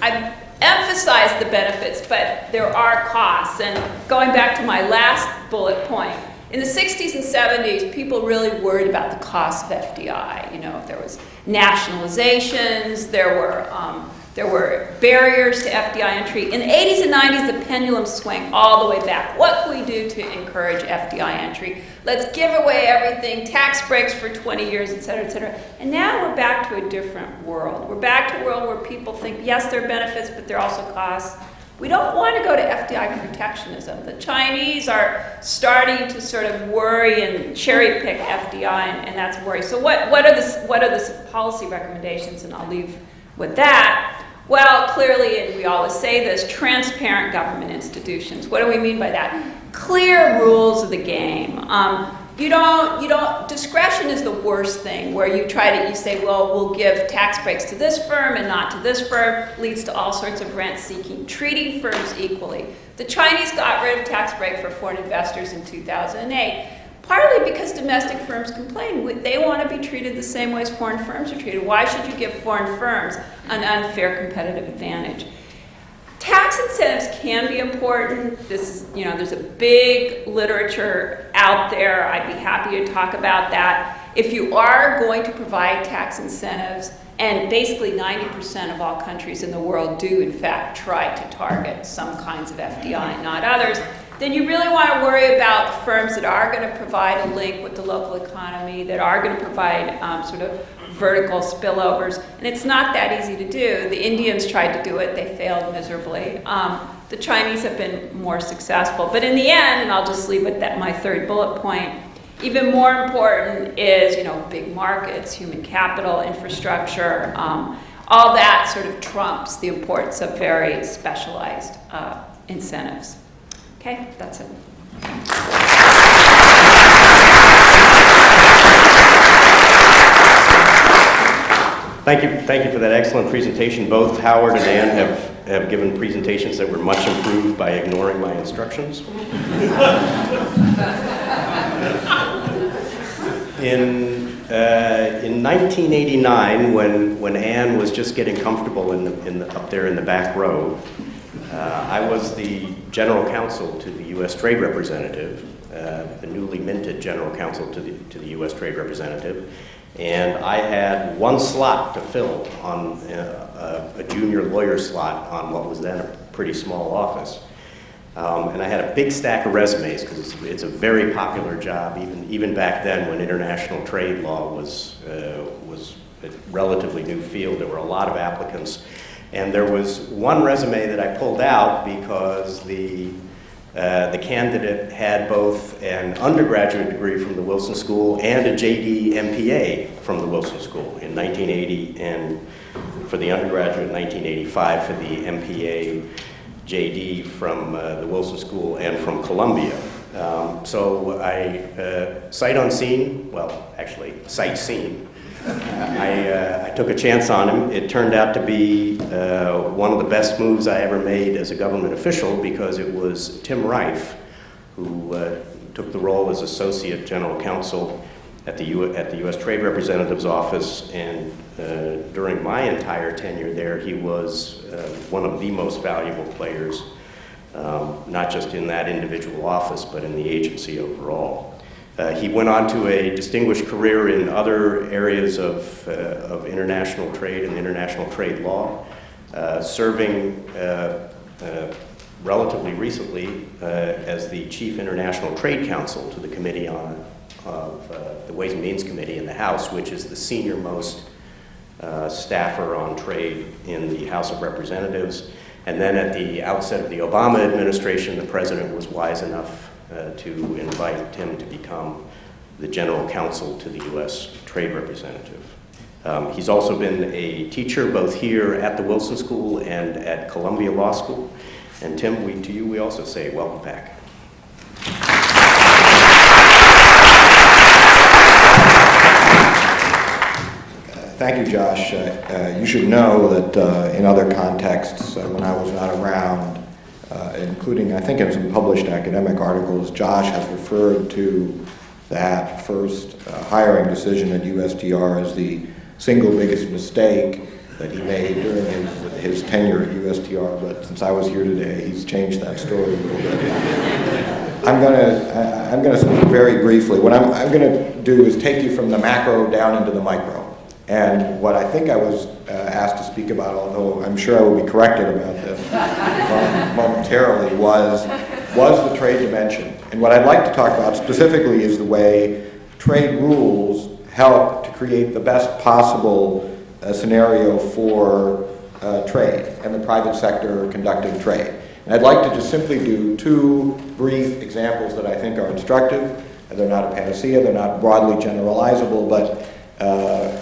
I've emphasized the benefits, but there are costs. And going back to my last bullet point, in the 60s and 70s, people really worried about the cost of FDI. You know, there was nationalizations, there were barriers to FDI entry. In the 80s and 90s, the pendulum swung all the way back. What can we do to encourage FDI entry? Let's give away everything, tax breaks for 20 years, et cetera, et cetera. And now we're back to a different world. We're back to a world where people think, yes, there are benefits, but there are also costs. We don't want to go to FDI protectionism. The Chinese are starting to sort of worry and cherry pick FDI, and that's worry. So what are the policy recommendations? And I'll leave with that. Well, clearly, and we always say this, transparent government institutions. What do we mean by that? Clear rules of the game. Discretion is the worst thing, where you say, well, we'll give tax breaks to this firm and not to this firm, leads to all sorts of rent-seeking, treating firms equally. The Chinese got rid of tax break for foreign investors in 2008, partly because domestic firms complain. They want to be treated the same way as foreign firms are treated. Why should you give foreign firms an unfair competitive advantage? Tax incentives can be important. There's a big literature out there. I'd be happy to talk about that. If you are going to provide tax incentives, and basically 90% of all countries in the world do, in fact, try to target some kinds of FDI, not others, then you really want to worry about firms that are going to provide a link with the local economy, that are going to provide sort of vertical spillovers. And it's not that easy to do. The Indians tried to do it. They failed miserably. The Chinese have been more successful. But in the end, and I'll just leave it at my third bullet point, even more important is, big markets, human capital, infrastructure, all that sort of trumps the importance of very specialized incentives. Okay, that's it. Thank you for that excellent presentation. Both Howard and Ann have given presentations that were much improved by ignoring my instructions. In In 1989, when Anne was just getting comfortable up there in the back row, I was the general counsel to the U.S. Trade Representative, the newly minted general counsel to the U.S. Trade Representative, and I had one slot to fill on a junior lawyer slot on what was then a pretty small office. And I had a big stack of resumes because it's a very popular job, even back then when international trade law was a relatively new field. There were a lot of applicants. And there was one resume that I pulled out because the candidate had both an undergraduate degree from the Wilson School and a J.D. MPA from the Wilson School in 1980, and for the undergraduate in 1985 for the MPA J.D. from the Wilson School and from Columbia. So I, sight unseen, well, actually, sight seen, I took a chance on him. It turned out to be one of the best moves I ever made as a government official because it was Tim Reif who took the role as Associate General Counsel at the U.S. Trade Representative's office, and during my entire tenure there, he was one of the most valuable players, not just in that individual office, but in the agency overall. He went on to a distinguished career in other areas of international trade and international trade law, serving relatively recently as the Chief International Trade Counsel to the Committee of the Ways and Means Committee in the House, which is the senior-most staffer on trade in the House of Representatives. And then at the outset of the Obama administration, the president was wise enough to invite Tim to become the general counsel to the U.S. Trade Representative. He's also been a teacher both here at the Wilson School and at Columbia Law School. And Tim, to you we also say welcome back. Thank you, Josh. You should know that in other contexts, when I was not around, including I think in some published academic articles, Josh has referred to that first hiring decision at USTR as the single biggest mistake that he made during his tenure at USTR, but since I was here today, he's changed that story a little bit. I'm going to speak very briefly. What I'm going to do is take you from the macro down into the micro. And what I think I was asked to speak about, although I'm sure I will be corrected about this momentarily, was the trade dimension. And what I'd like to talk about specifically is the way trade rules help to create the best possible scenario for trade and the private sector conducting trade. And I'd like to just simply do two brief examples that I think are instructive. They're not a panacea, they're not broadly generalizable, but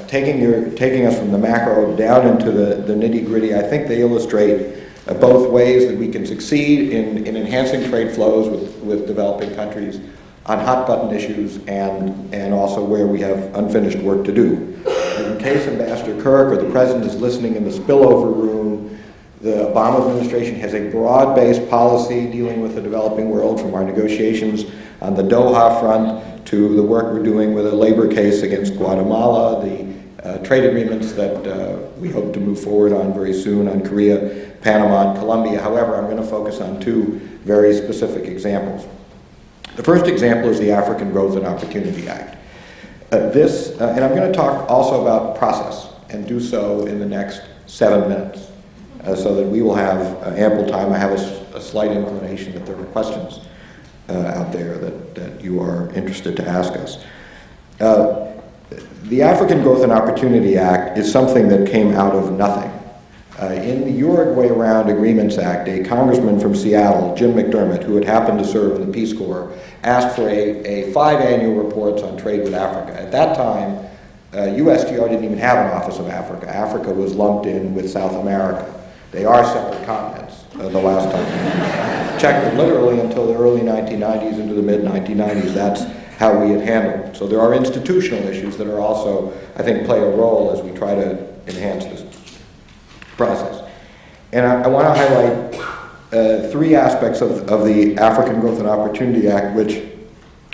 taking us from the macro down into the nitty-gritty, I think they illustrate both ways that we can succeed in enhancing trade flows with developing countries on hot-button issues and also where we have unfinished work to do. In case Ambassador Kirk or the President is listening in the spillover room, the Obama administration has a broad-based policy dealing with the developing world, from our negotiations on the Doha front to the work we're doing with a labor case against Guatemala, the trade agreements that we hope to move forward on very soon on Korea, Panama, and Colombia. However, I'm going to focus on two very specific examples. The first example is the African Growth and Opportunity Act. And I'm going to talk also about process, and do so in the next 7 minutes, so that we will have ample time. I have a slight inclination that there are questions out there that you are interested to ask us. The African Growth and Opportunity Act is something that came out of nothing. In the Uruguay Round Agreements Act, a congressman from Seattle, Jim McDermott, who had happened to serve in the Peace Corps, asked for a 5 annual reports on trade with Africa. At that time, USTR didn't even have an Office of Africa. Africa was lumped in with South America. They are separate continents, the last time I checked it literally until the early 1990s into the mid-1990s. That's how we had handled it. So there are institutional issues that are also, I think, play a role as we try to enhance this process. And I want to highlight 3 aspects of the African Growth and Opportunity Act, which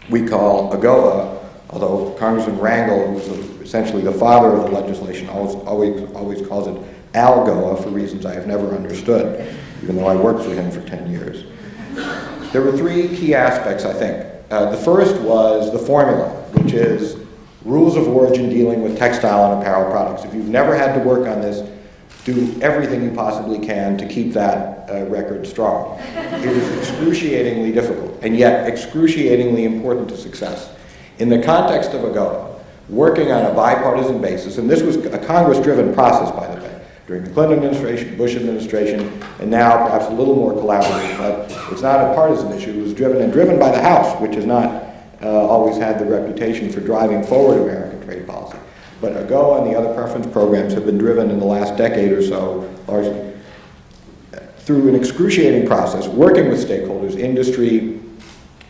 we call AGOA, although Congressman Rangel, who was essentially the father of the legislation, always calls it ALGOA for reasons I have never understood, even though I worked for him for 10 years. There were three key aspects, I think. The first was the formula, which is rules of origin dealing with textile and apparel products. If you've never had to work on this, do everything you possibly can to keep that record strong. It is excruciatingly difficult, and yet excruciatingly important to success. In the context of AGOA, working on a bipartisan basis, and this was a Congress-driven process, by the way, during the Clinton administration, Bush administration, and now perhaps a little more collaborative, but it's not a partisan issue. It was driven by the House, which has not always had the reputation for driving forward American trade policy. But AGOA and the other preference programs have been driven in the last decade or so, largely through an excruciating process, working with stakeholders, industry,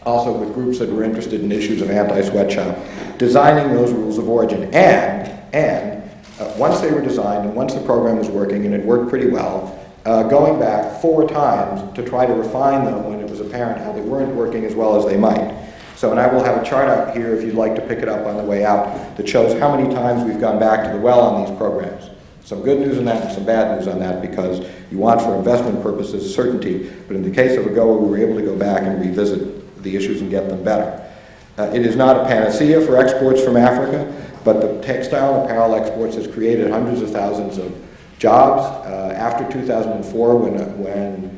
also with groups that were interested in issues of anti-sweatshop, designing those rules of origin, and once they were designed and once the program was working, and it worked pretty well, going back 4 times to try to refine them when it was apparent how they weren't working as well as they might. So, and I will have a chart out here if you'd like to pick it up on the way out that shows how many times we've gone back to the well on these programs. Some good news on that and some bad news on that, because you want for investment purposes certainty, but in the case of AGOA, we were able to go back and revisit the issues and get them better. It is not a panacea for exports from Africa, but the textile and apparel exports has created hundreds of thousands of jobs. After 2004, when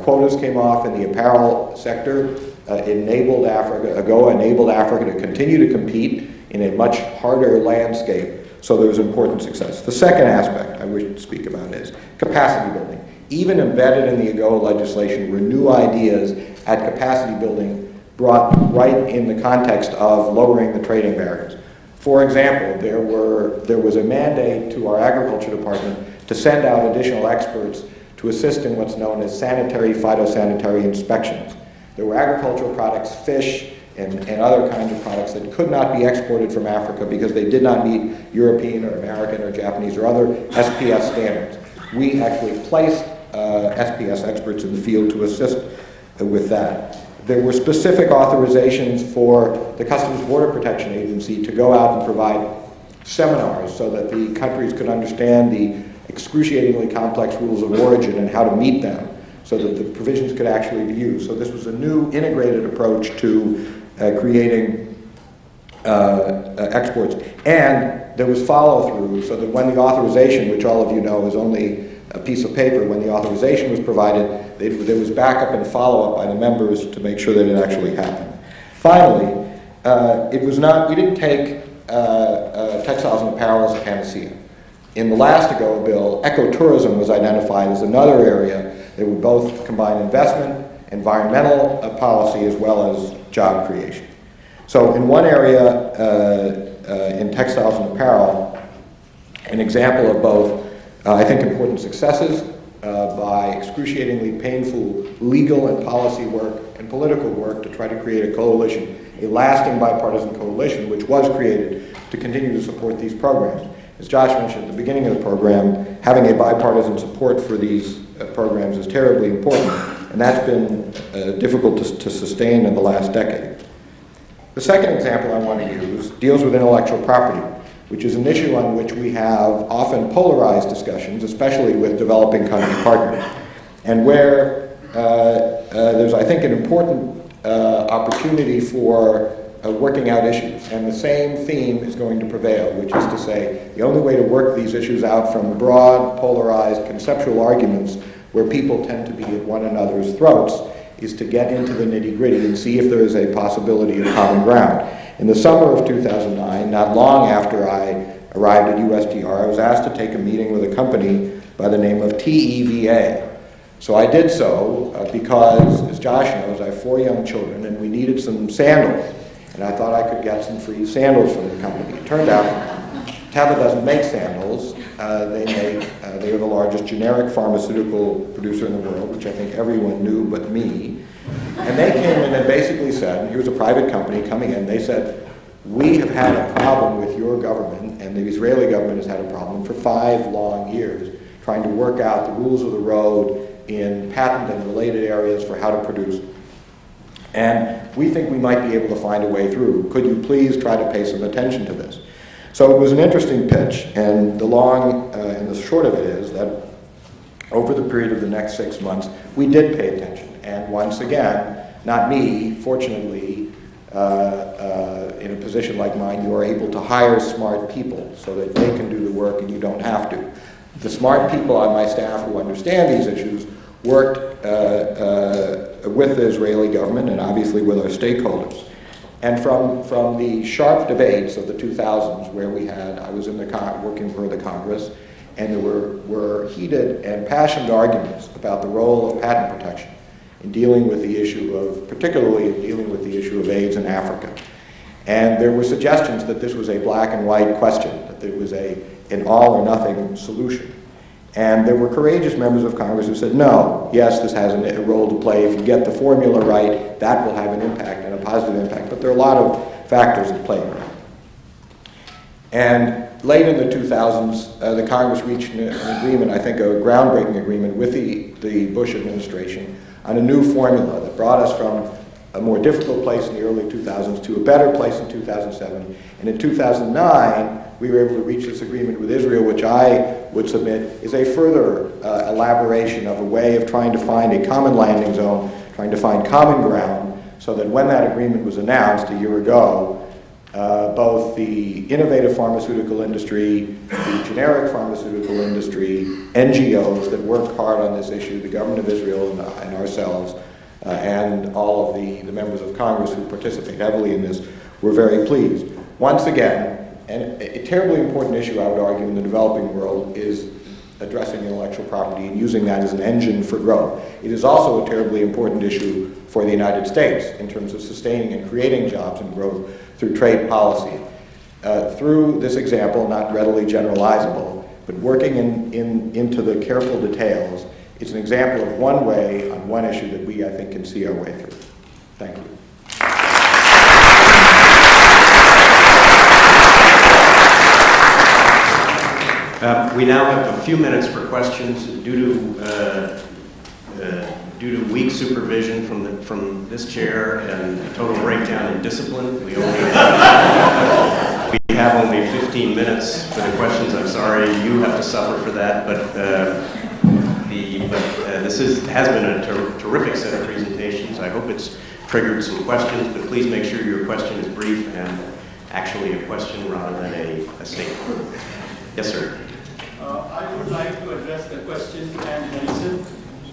quotas came off in the apparel sector, AGOA enabled Africa to continue to compete in a much harder landscape, so there was important success. The second aspect I wish to speak about is capacity building. Even embedded in the AGOA legislation were new ideas at capacity building brought right in the context of lowering the trading barriers. For example, there was a mandate to our agriculture department to send out additional experts to assist in what's known as sanitary phytosanitary inspections. There were agricultural products, fish, and other kinds of products that could not be exported from Africa because they did not meet European or American or Japanese or other SPS standards. We actually placed SPS experts in the field to assist with that. There were specific authorizations for the Customs Border Protection Agency to go out and provide seminars so that the countries could understand the excruciatingly complex rules of origin and how to meet them, so that the provisions could actually be used. So this was a new integrated approach to creating exports. And there was follow-through, so that when the authorization, which all of you know is only a piece of paper, when the authorization was provided, there was backup and follow-up by the members to make sure that it actually happened. Finally, we didn't take textiles and apparel as a panacea. In the last AGOA bill, ecotourism was identified as another area that would both combine investment, environmental policy, as well as job creation. So in one area, in textiles and apparel, an example of both, I think, important successes by excruciatingly painful legal and policy work and political work to try to create a coalition, a lasting bipartisan coalition, which was created to continue to support these programs. As Josh mentioned at the beginning of the program, having a bipartisan support for these programs is terribly important, and that's been difficult to sustain in the last decade. The second example I want to use deals with intellectual property, which is an issue on which we have often polarized discussions, especially with developing country partners, and where there's, I think, an important opportunity for working out issues. And the same theme is going to prevail, which is to say, the only way to work these issues out from broad, polarized, conceptual arguments where people tend to be at one another's throats is to get into the nitty-gritty and see if there is a possibility of common ground. In the summer of 2009, not long after I arrived at USTR, I was asked to take a meeting with a company by the name of TEVA. So I did so because, as Josh knows, I have 4 young children and we needed some sandals. And I thought I could get some free sandals from the company. It turned out Teva doesn't make sandals. They are the largest generic pharmaceutical producer in the world, which I think everyone knew but me. And they came in and basically said, here's a private company coming in, they said, we have had a problem with your government, and the Israeli government has had a problem for 5 long years, trying to work out the rules of the road in patent and related areas for how to produce And we think we might be able to find a way through. Could you please try to pay some attention to this? So it was an interesting pitch, and the long and the short of it is that over the period of the next 6 months, we did pay attention. And once again, not me, fortunately, in a position like mine, you are able to hire smart people so that they can do the work and you don't have to. The smart people on my staff who understand these issues worked with the Israeli government and obviously with our stakeholders. And from the sharp debates of the 2000s where I was in working for the Congress, and there were heated and passionate arguments about the role of patent protection in dealing with the issue of, particularly in dealing with the issue of AIDS in Africa. And there were suggestions that this was a black and white question, that there was an all or nothing solution. And there were courageous members of Congress who said, no, yes, this has a role to play. If you get the formula right, that will have an impact and a positive impact. But there are a lot of factors at play here. And late in the 2000s, the Congress reached an agreement, I think a groundbreaking agreement with the Bush administration on a new formula that brought us from a more difficult place in the early 2000s to a better place in 2007. And in 2009, we were able to reach this agreement with Israel, which I would submit is a further elaboration of a way of trying to find a common landing zone, trying to find common ground, so that when that agreement was announced a year ago, both the innovative pharmaceutical industry, the generic pharmaceutical industry, NGOs that worked hard on this issue, the government of Israel and ourselves, and all of the members of Congress who participate heavily in this, were very pleased. Once again, and a terribly important issue, I would argue, in the developing world is addressing intellectual property and using that as an engine for growth. It is also a terribly important issue for the United States in terms of sustaining and creating jobs and growth through trade policy. Through this example, not readily generalizable, but working into the careful details, it's an example of one way on one issue that we, I think, can see our way through. Thank you. We now have a few minutes for questions due to weak supervision from this chair and a total breakdown in discipline. We have only 15 minutes for the questions. I'm sorry you have to suffer for that, but this has been a terrific set of presentations. I hope it's triggered some questions, but please make sure your question is brief and actually a question rather than a statement. Yes, sir. I would like to address the question to Ann Harrison.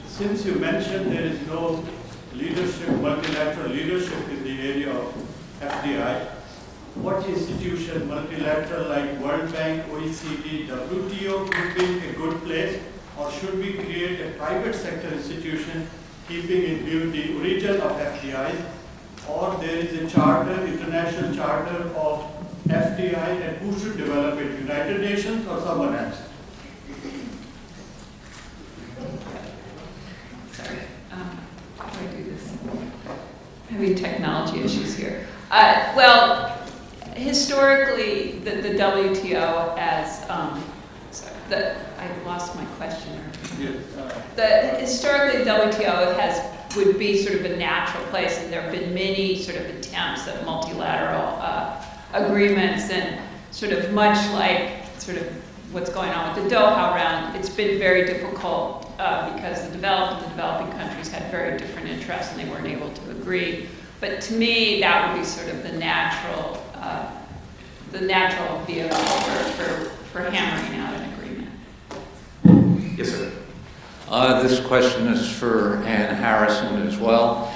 Since you mentioned there is no leadership, multilateral leadership in the area of FDI, what institution, multilateral like World Bank, OECD, WTO would be a good place, or should we create a private sector institution keeping in view the origin of FDI, or there is a charter, international charter of FDI, and who should develop it, United Nations or someone else? Sorry, how do I do this? Having technology issues here. Well, historically, the WTO as, I lost my question. Historically, the WTO would be sort of a natural place, and there have been many sort of attempts at multilateral agreements, and sort of much like sort of what's going on with the Doha round, it's been very difficult because the developed and the developing countries had very different interests and they weren't able to agree. But to me, that would be sort of the natural vehicle for hammering out an agreement. Yes, sir. This question is for Ann Harrison as well.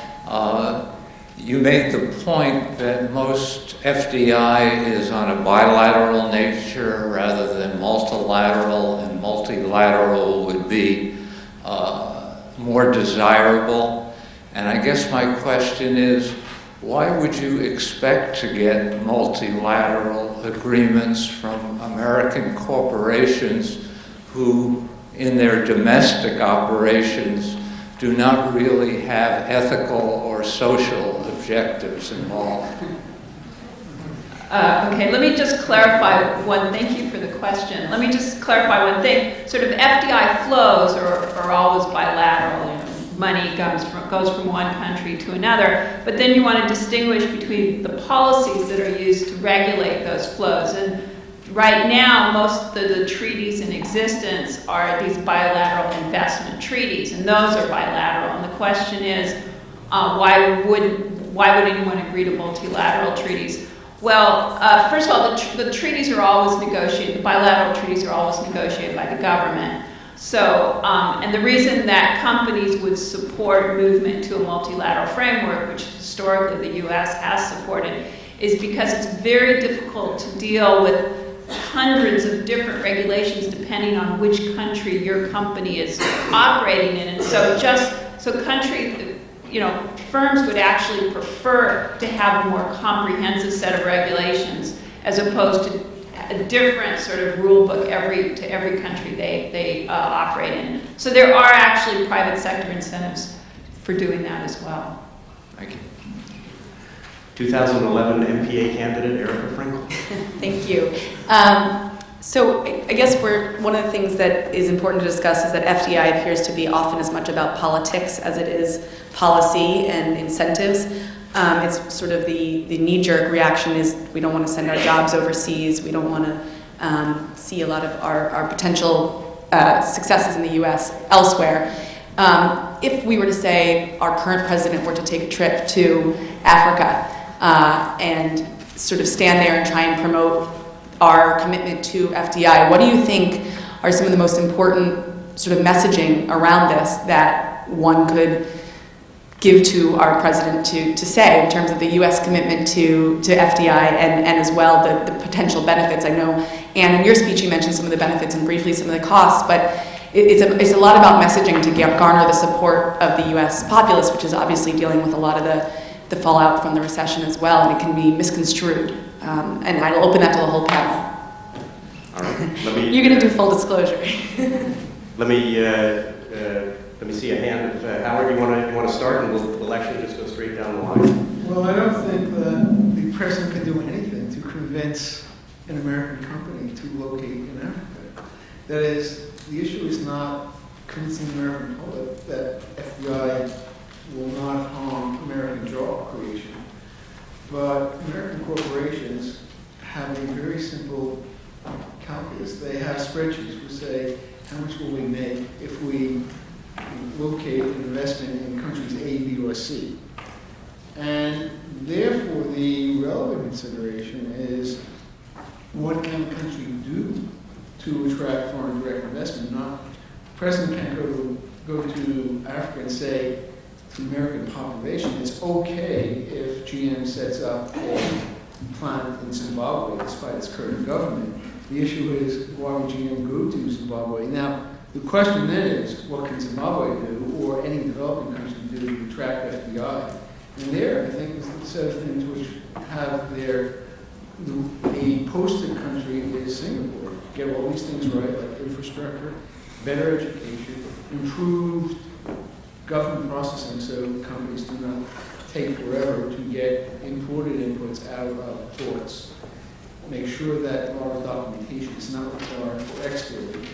You made the point that most FDI is on a bilateral nature rather than multilateral, and multilateral would be more desirable. And I guess my question is, why would you expect to get multilateral agreements from American corporations who, in their domestic operations, do not really have ethical or social objectives involved? Okay, let me just clarify one. Thank you for the question. Let me just clarify one thing. Sort of FDI flows are always bilateral. money goes from one country to another. But then you want to distinguish between the policies that are used to regulate those flows. And right now, most of the treaties in existence are these bilateral investment treaties, and those are bilateral. And the question is, why would anyone agree to multilateral treaties? Well, first of all, the treaties are always negotiated. The bilateral treaties are always negotiated by the government. So, and the reason that companies would support movement to a multilateral framework, which historically the U.S. has supported, is because it's very difficult to deal with hundreds of different regulations depending on which country your company is operating in. And so firms would actually prefer to have a more comprehensive set of regulations as opposed to a different sort of rule book to every country they operate in. So there are actually private sector incentives for doing that as well. Thank you. 2011 MPA candidate, Erica Frankel. Thank you. So I guess one of the things that is important to discuss is that FDI appears to be often as much about politics as it is policy and incentives. It's sort of the knee-jerk reaction is we don't want to send our jobs overseas. We don't want to see a lot of our potential successes in the U.S. elsewhere. If we were to say our current president were to take a trip to Africa and sort of stand there and try and promote our commitment to FDI, what do you think are some of the most important sort of messaging around this that one could give to our president to say in terms of the U.S. commitment to FDI and as well the potential benefits? I know, Anne, in your speech you mentioned some of the benefits and briefly some of the costs, but it's a lot about messaging to garner the support of the U.S. populace, which is obviously dealing with a lot of the fallout from the recession as well, and it can be misconstrued. And I'll open that to the whole panel. All right. You're going to do full disclosure. Let me see a hand. Howard, you want to start, and we'll actually just go straight down the line. Well, I don't think that the president can do anything to convince an American company to locate in Africa. That is, the issue is not convincing the American public that FDI will not harm American job creation. But American corporations have a very simple calculus. They have spreadsheets which say, how much will we make if we locate an investment in countries A, B, or C? And therefore, the relevant consideration is, what can the country do to attract foreign direct investment? Not, the president can't go to Africa and say to the American population, it's okay if GM sets up a plant in Zimbabwe despite its current government. The issue is, why would GM go to Zimbabwe? Now, the question then is, what can Zimbabwe do, or any developing country do to attract FDI? And there, I think, is the set of things which have a poster country is Singapore. Get all these things right, like infrastructure, better education, improved government processing so companies do not take forever to get imported inputs out of ports. Make sure that a lot of documentation is not required for exporting.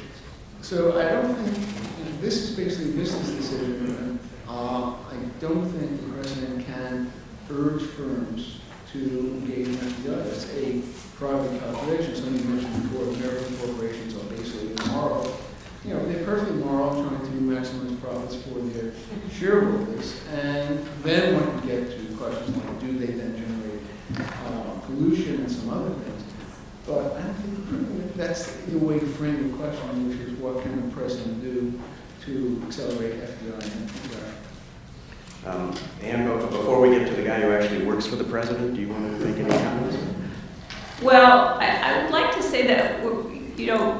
So I don't think, this is basically a business decision. I don't think the president can urge firms to engage in FDI. That's a private calculation. Somebody mentioned before, American corporations are basically immoral. You know, they're perfectly moral, trying to maximize profits for their shareholders. And then one can get to questions like, do they then generate pollution and some other things? But I don't think that's the way to frame the question, which is what can the president do to accelerate FDI and FDI? Anne, before we get to the guy who actually works for the president, do you want to make any comments? Well, I would like to say that,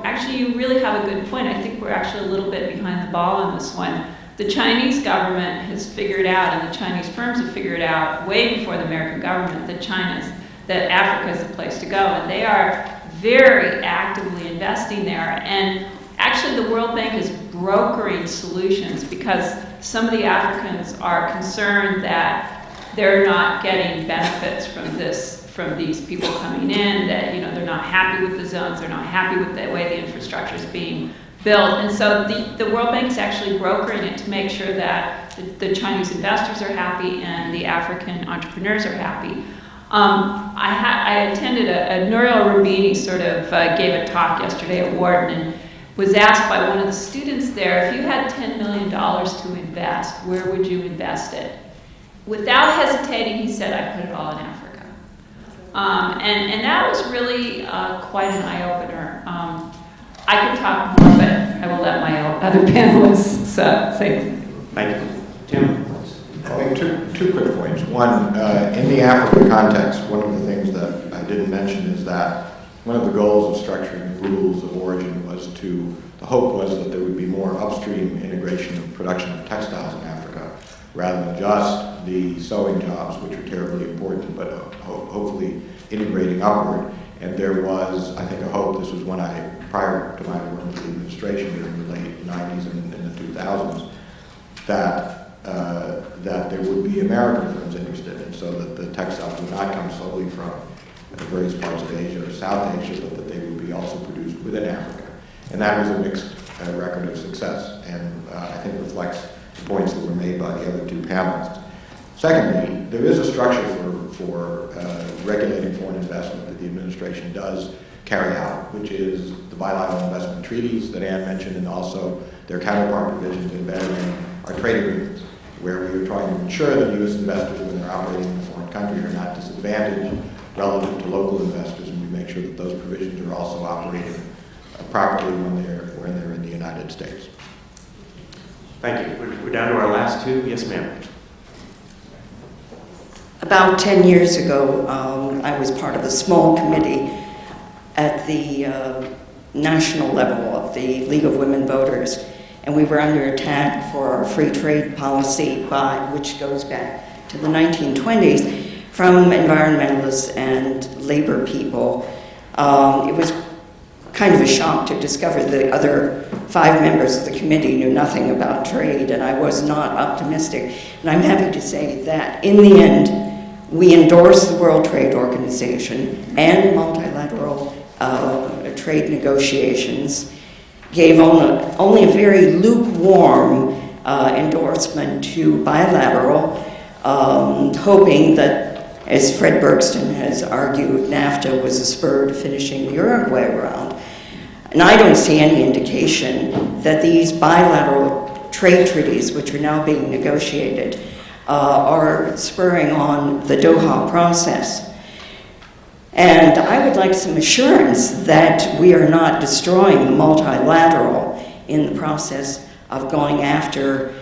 actually you really have a good point. I think we're actually a little bit behind the ball on this one. The Chinese government has figured out, and the Chinese firms have figured out way before the American government, that Africa is the place to go. And they are very actively investing there. And actually the World Bank is brokering solutions because some of the Africans are concerned that they're not getting benefits from these people coming in, that they're not happy with the zones, they're not happy with the way the infrastructure is being built. And so the World Bank's actually brokering it to make sure that the Chinese investors are happy and the African entrepreneurs are happy. I attended a Nouriel Roubini sort of gave a talk yesterday at Wharton and was asked by one of the students there, if you had $10 million to invest, where would you invest it? Without hesitating, he said, I put it all in Africa. And that was really quite an eye-opener. I could talk more, but I will let my other panelists say. Thank you. Tim? I think two quick points. One, in the Africa context, one of the things that I didn't mention is that one of the goals of structuring the rules of origin was the hope was that there would be more upstream integration of production of textiles in Africa, rather than just the sewing jobs, which are terribly important, but hopefully integrating upward. And there was, I think, a hope, this was when prior to my work with the administration during the late 90s and in the 2000s, that there would be American firms interested in, so that the textiles would not come solely from various parts of Asia or South Asia, but that they would be also produced within Africa. And that was a mixed record of success, and I think reflects the points that were made by the other two panelists. Secondly, there is a structure for regulating foreign investment that the administration does carry out, which is the bilateral investment treaties that Anne mentioned, and also their counterpart provisions embedded in our trade agreements, where we are trying to ensure that U.S. investors, when they're operating in a foreign country, are not disadvantaged relative to local investors, and we make sure that those provisions are also operating properly when they're in the United States. Thank you. We're down to our last two. Yes, ma'am. About 10 years ago, I was part of a small committee at the national level of the League of Women Voters, and we were under attack for our free trade policy, which goes back to the 1920s, from environmentalists and labor people. It was kind of a shock to discover the other 5 members of the committee knew nothing about trade, and I was not optimistic. And I'm happy to say that in the end, we endorsed the World Trade Organization and multilateral trade negotiations, gave only a very lukewarm endorsement to bilateral, hoping that, as Fred Bergston has argued, NAFTA was a spur to finishing the Uruguay round. And I don't see any indication that these bilateral trade treaties, which are now being negotiated, are spurring on the Doha process. And I would like some assurance that we are not destroying the multilateral in the process of going after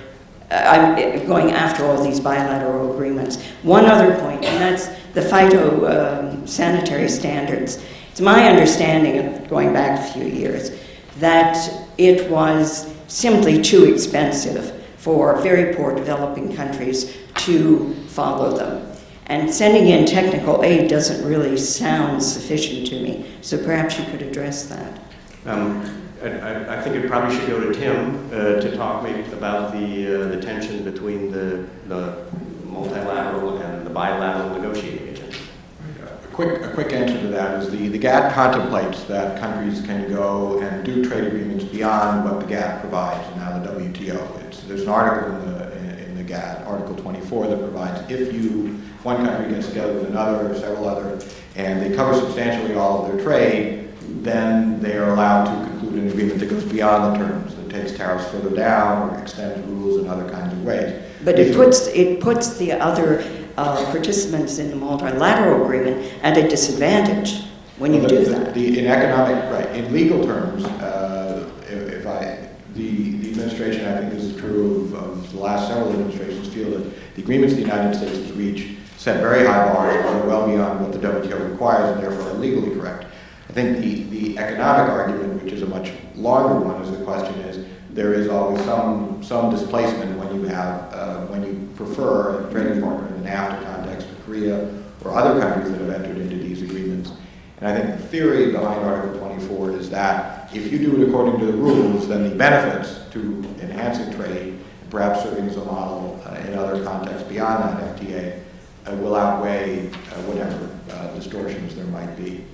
all these bilateral agreements. One other point, and that's the phytosanitary standards. It's my understanding, going back a few years, that it was simply too expensive for very poor developing countries to follow them. And sending in technical aid doesn't really sound sufficient to me. So perhaps you could address that. I think it probably should go to Tim to talk maybe about the tension between the multilateral and the bilateral negotiating agenda. A quick answer to that is the GATT contemplates that countries can go and do trade agreements beyond what the GATT provides, and now the WTO. There's an article in the GATT, Article 24, that provides if one country gets together with another or several other, and they cover substantially all of their trade, then they are allowed to conclude an agreement that goes beyond the terms, that takes tariffs further down or extends rules in other kinds of ways. But it puts the other participants in the multilateral agreement at a disadvantage when you do that. In legal terms, the administration, I think this is true of the last several administrations, feel that the agreements the United States has reached set very high bars, are well beyond what the WTO requires, and therefore are legally correct. I think the economic argument, which is a much longer one, is the question is there is always some displacement when you prefer a trading partner in the NAFTA context to Korea or other countries that have entered into these agreements. And I think the theory behind Article 24 is that if you do it according to the rules, then the benefits to enhancing trade, perhaps serving as a model in other contexts beyond that FTA, will outweigh whatever distortions there might be.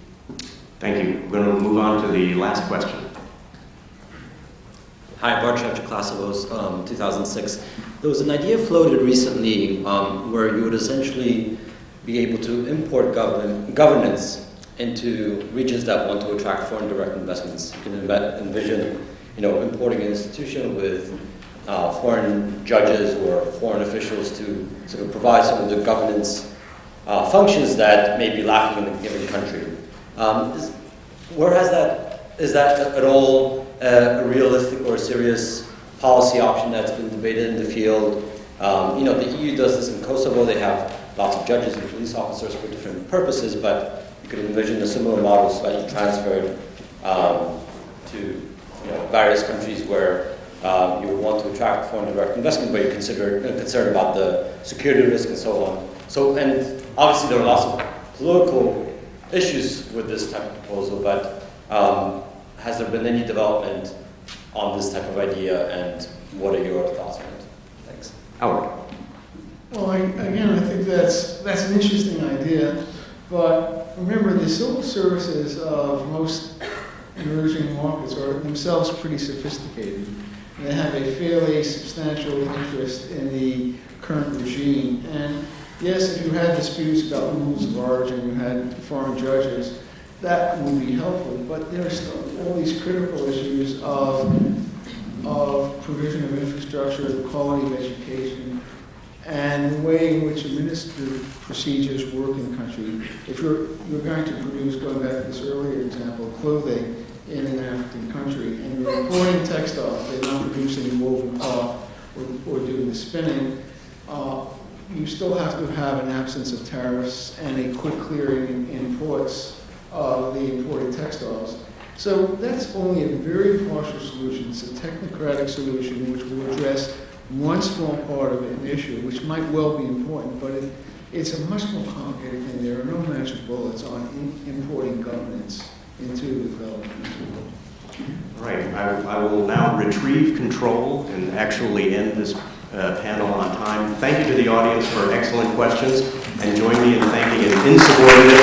Thank you. We're going to move on to the last question. Hi, Bart Chapter Class of 2006. There was an idea floated recently where you would essentially be able to import governance into regions that want to attract foreign direct investments. You can envision, importing an institution with foreign judges or foreign officials to sort of provide some of the governance functions that may be lacking in a given country. Is that at all a realistic or a serious policy option that's been debated in the field? The EU does this in Kosovo. They have lots of judges and police officers for different purposes, but you could envision a similar model slightly transferred to various countries where you would want to attract foreign direct investment, but you're concerned about the security risk and so on. And obviously there are lots of political issues with this type of proposal, but has there been any development on this type of idea, and what are your thoughts on it? Thanks. Howard. Well, I think that's an interesting idea, but remember, the civil services of most emerging markets are themselves pretty sophisticated. They have a fairly substantial interest in the current regime. And yes, if you had disputes about rules of origin, you had foreign judges, that would be helpful. But there are still all these critical issues of provision of infrastructure, the quality of education, and the way in which administrative procedures work in the country. If you're going to produce, going back to this earlier example, clothing in an African country, and you're importing textiles, they're not producing woven cloth or doing the spinning, you still have to have an absence of tariffs and a quick clearing in ports of the imported textiles. So that's only a very partial solution. It's a technocratic solution which will address one small part of an issue, which might well be important, but it's a much more complicated thing. There are no magic bullets on importing governance into the development world. Right. I will now retrieve control and actually end this panel on time. Thank you to the audience for excellent questions, and join me in thanking an insubordinate